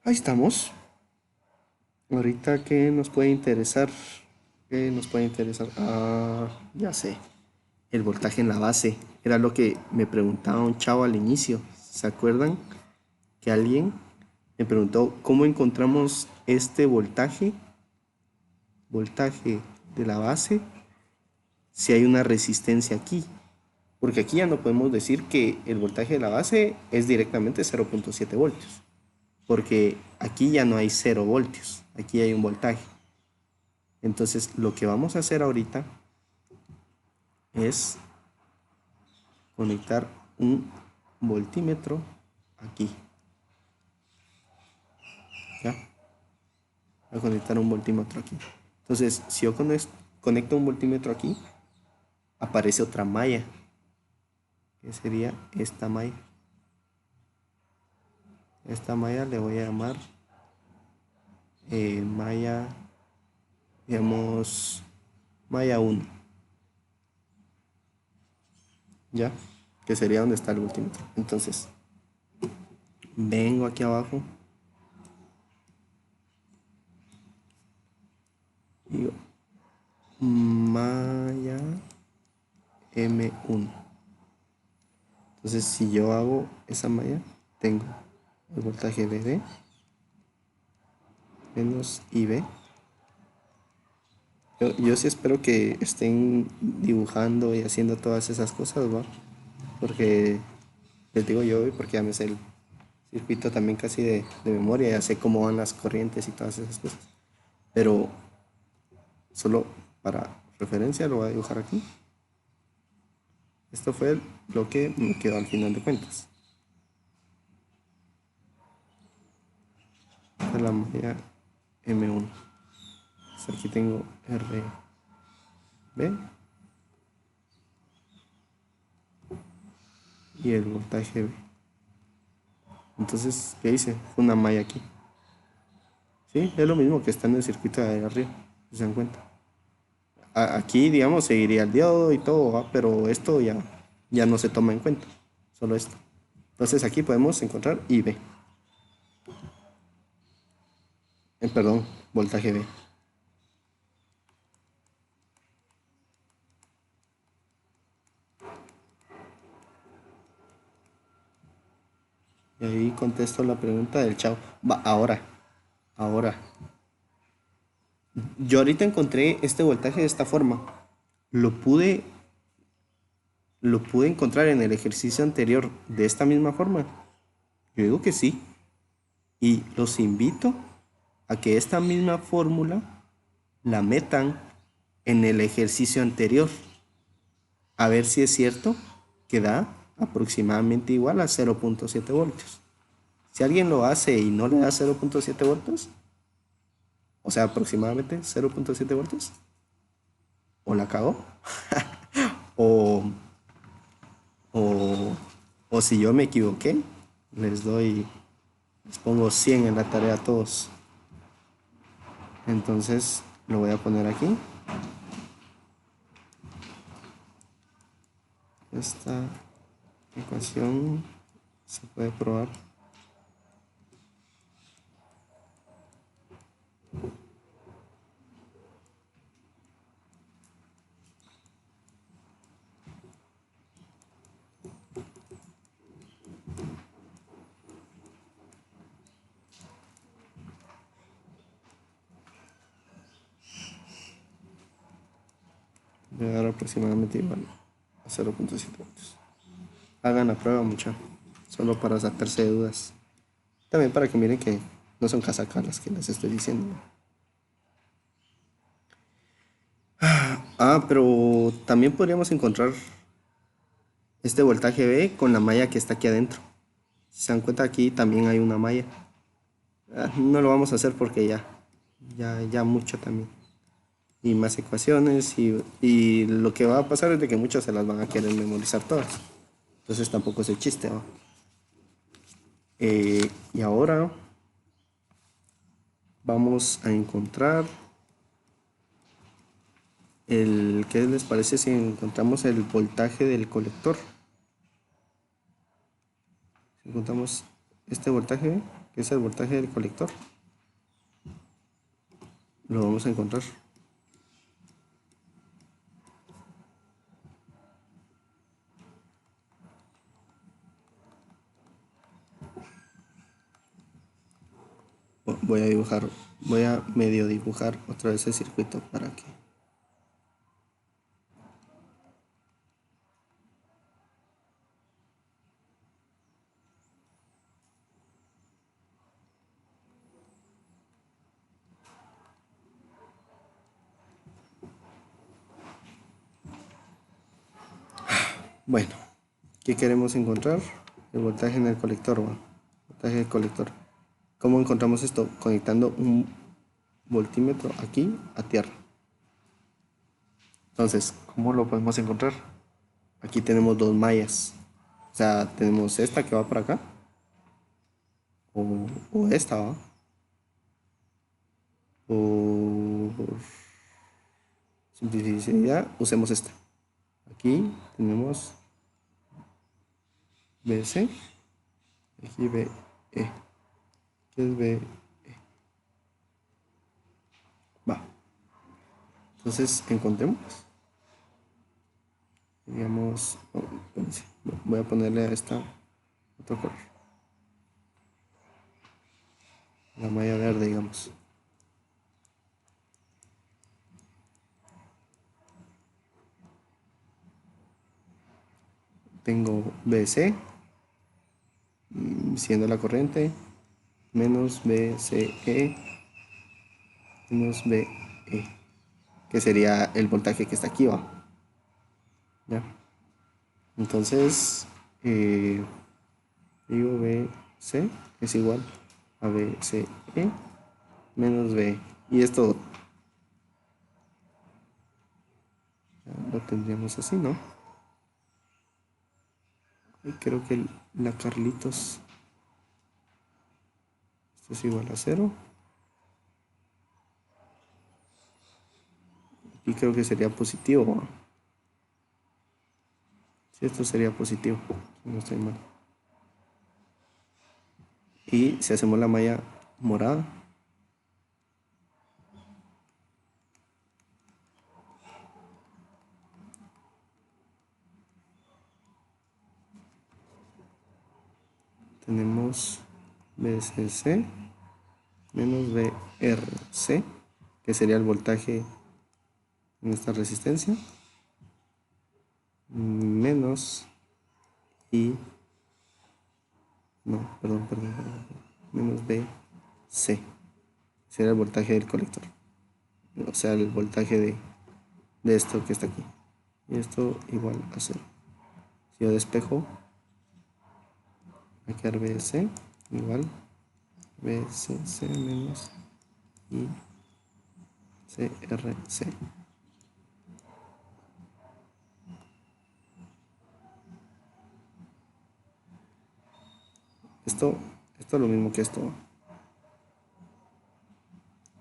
Ahí estamos. Ahorita, ¿qué nos puede interesar? ¿Qué nos puede interesar? Ah, ya sé. El voltaje en la base. Era lo que me preguntaba un chavo al inicio. ¿Se acuerdan? Que alguien me preguntó cómo encontramos este voltaje de la base si hay una resistencia aquí. Porque aquí ya no podemos decir que el voltaje de la base es directamente 0.7 voltios. Porque aquí ya no hay 0 voltios. Aquí hay un voltaje. Entonces, lo que vamos a hacer ahorita es conectar un voltímetro aquí. ¿Ya? Voy a conectar un voltímetro aquí. Entonces, si yo conecto un voltímetro aquí, aparece otra malla, que sería esta malla. Esta malla le voy a llamar malla, digamos, malla 1. ¿Ya? Que sería donde está el voltímetro. Entonces, vengo aquí abajo. Digo, malla M1. Entonces, si yo hago esa malla, tengo el voltaje BB menos IB. Yo sí espero que estén dibujando y haciendo todas esas cosas, ¿va? Porque les digo yo, porque ya me sé el circuito también casi de memoria, ya sé cómo van las corrientes y todas esas cosas. Pero solo para referencia lo voy a dibujar aquí. Esto fue lo que me quedó al final de cuentas. Esta es la malla M1. Entonces aquí tengo RB y el voltaje B. Entonces, ¿qué hice? Una malla aquí. Sí, es lo mismo que está en el circuito de ahí arriba, si se dan cuenta. Aquí, digamos, seguiría el diodo y todo, ¿va? Pero esto ya no se toma en cuenta, solo esto. Entonces aquí podemos encontrar IB, perdón, voltaje B. Y ahí contesto la pregunta del chavo. Va, ahora. Yo ahorita encontré este voltaje de esta forma. Lo pude, lo pude encontrar en el ejercicio anterior de esta misma forma. Yo digo que sí. Y los invito a que esta misma fórmula la metan en el ejercicio anterior. A ver si es cierto que da aproximadamente igual a 0.7 voltios. Si alguien lo hace y no le da 0.7 voltios, o sea, aproximadamente 0.7 voltios, o la cagó, o, o, o si yo me equivoqué, les pongo 100 en la tarea a todos. Entonces lo voy a poner aquí. Esta ecuación se puede probar. Voy a dar aproximadamente igual a 0.7 voltios. Hagan la prueba, mucha, solo para sacarse de dudas. También para que miren que no son casacas las que les estoy diciendo. Pero también podríamos encontrar este voltaje B con la malla que está aquí adentro. Si se dan cuenta, aquí también hay una malla. No lo vamos a hacer porque ya mucho también. Y más ecuaciones y lo que va a pasar es de que muchos se las van a querer memorizar todas. Entonces tampoco es el chiste, ¿no? Y ahora vamos a encontrar ¿qué les parece si encontramos el voltaje del colector? Si encontramos este voltaje, que es el voltaje del colector, lo vamos a encontrar. Voy a medio dibujar otra vez el circuito para que... Bueno, ¿qué queremos encontrar? El voltaje en el colector, ¿va? Voltaje del colector. ¿Cómo encontramos esto? Conectando un voltímetro aquí a tierra. Entonces, ¿cómo lo podemos encontrar? Aquí tenemos dos mallas. O sea, tenemos esta que va para acá. O esta, ¿va? Por simplicidad, usemos esta. Aquí tenemos BC. Aquí BE. ¿Qué es BE? Va. Entonces, encontremos. Digamos, oh, espérense, voy a ponerle a esta otro color. La malla verde, digamos. Tengo BC, siendo la corriente, menos BCE, menos BE, que sería el voltaje que está aquí, ¿va? ¿Ya? Entonces, digo BC es igual a BCE menos B. Y esto lo tendríamos así, ¿no? Y creo que la Carlitos, esto es igual a 0. Y creo que sería positivo, ¿va? Si esto sería positivo, si no estoy mal. Y si hacemos la malla morada, tenemos BCC menos BRC, que sería el voltaje en esta resistencia, menos I, no, perdón, menos BC, sería el voltaje del colector, o sea, el voltaje de esto que está aquí, y esto igual a 0. Si yo despejo, va a quedar BC igual BCC menos ICRC. Esto es lo mismo que esto.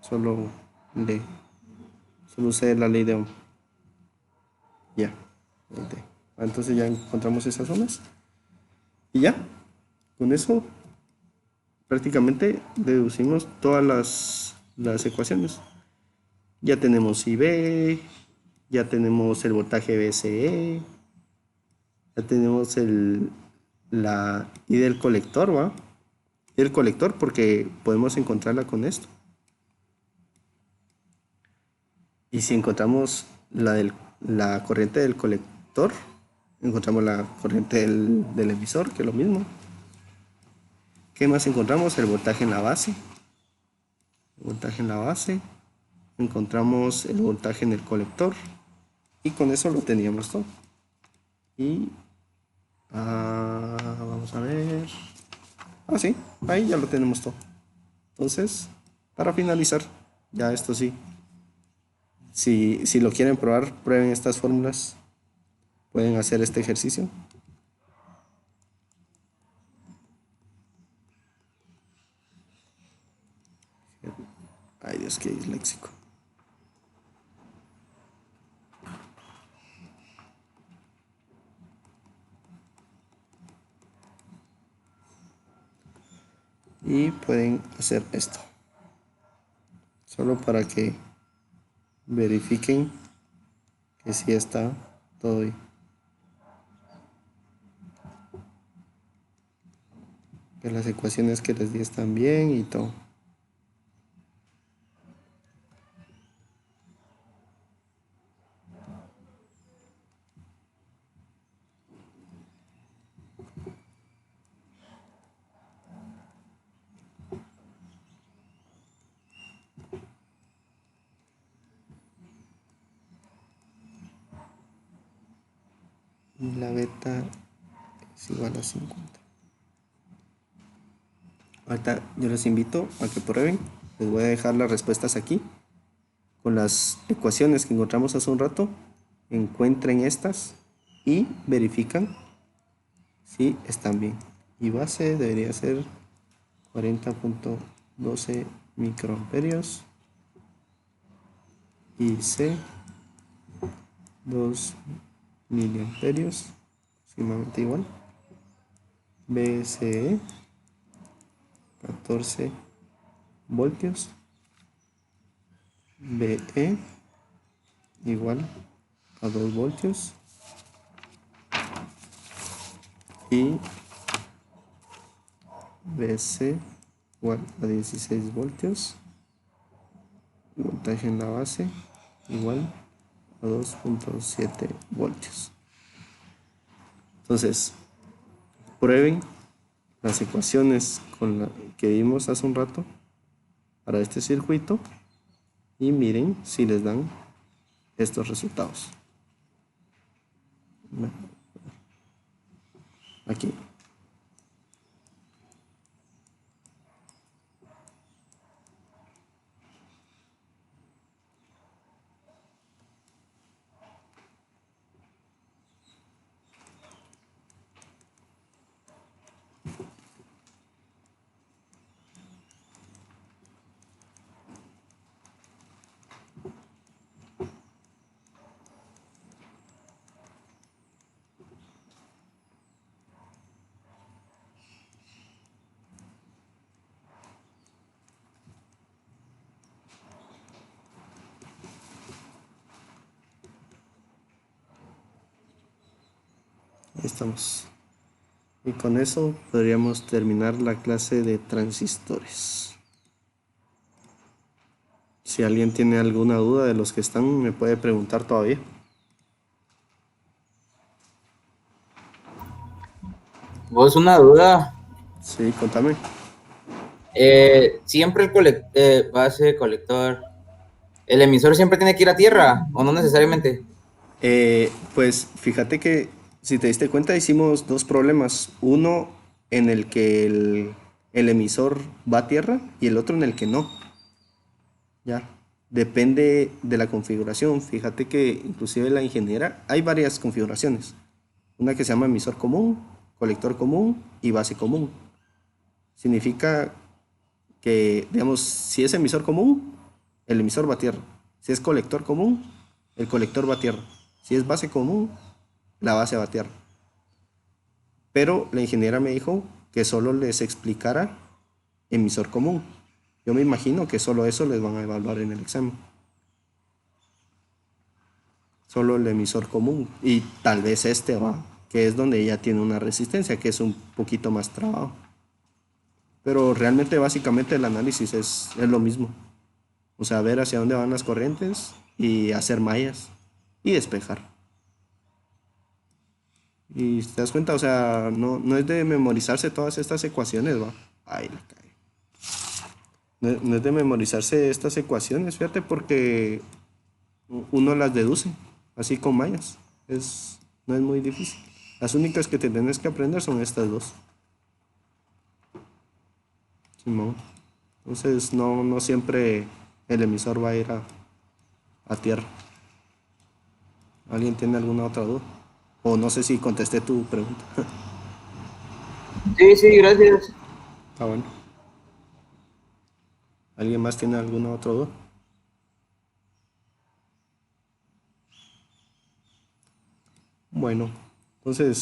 Solo usé la ley de Ohm. Ya. Entonces ya encontramos esas zonas. Y ya. Con eso prácticamente deducimos todas las ecuaciones. Ya tenemos IB, ya tenemos el voltaje BCE, ya tenemos la I del colector, ¿va? Y del colector porque podemos encontrarla con esto. Y si encontramos la corriente del colector, encontramos la corriente del emisor, que es lo mismo. ¿Qué más encontramos? El voltaje en la base. El voltaje en la base. Encontramos el voltaje en el colector. Y con eso lo teníamos todo. Y vamos a ver. Sí, ahí ya lo tenemos todo. Entonces, para finalizar, ya esto sí. Si lo quieren probar, prueben estas fórmulas. Pueden hacer este ejercicio. Ay, Dios, qué disléxico. Y pueden hacer esto. Solo para que verifiquen que sí está todo bien. Que las ecuaciones que les di están bien y todo. Y la beta es igual a 50. Ahorita yo les invito a que prueben. Les voy a dejar las respuestas aquí. Con las ecuaciones que encontramos hace un rato, encuentren estas y verifican si están bien. Y base debería ser 40.12 microamperios. Y C 2 miliamperios, aproximadamente igual. BCE 14 voltios. BE igual a 2 voltios y BC igual a 16 voltios. Voltaje en la base igual a 2.7 voltios. Entonces, prueben las ecuaciones con la que vimos hace un rato para este circuito y miren si les dan estos resultados. Aquí. Ahí estamos. Y con eso podríamos terminar la clase de transistores. Si alguien tiene alguna duda de los que están, me puede preguntar todavía. Vos una duda. Sí, contame. Siempre base, colector, ¿el emisor siempre tiene que ir a tierra o no necesariamente? Pues fíjate que si te diste cuenta hicimos dos problemas. Uno en el que el emisor va a tierra y el otro en el que no. Ya. Depende de la configuración. Fíjate que inclusive la ingeniera hay varias configuraciones. Una que se llama emisor común, colector común y base común. Significa que, digamos, si es emisor común, el emisor va a tierra. Si es colector común, el colector va a tierra. Si es base común, la base va a tierra. Pero la ingeniera me dijo que solo les explicara emisor común. Yo me imagino que solo eso les van a evaluar en el examen. Solo el emisor común. Y tal vez este va, que es donde ella tiene una resistencia, que es un poquito más trabajo. Pero realmente básicamente el análisis es lo mismo. O sea, ver hacia dónde van las corrientes y hacer mallas y despejar. Y te das cuenta, o sea, no es de memorizarse todas estas ecuaciones, va. Ahí la cae. No es de memorizarse estas ecuaciones, fíjate, porque uno las deduce, así con mallas. No es muy difícil. Las únicas que te tienes que aprender son estas dos. Simón. Entonces, no siempre el emisor va a ir a tierra. ¿Alguien tiene alguna otra duda? O no sé si contesté tu pregunta. Sí, gracias. Ah, bueno. ¿Alguien más tiene alguna otra duda? Bueno, entonces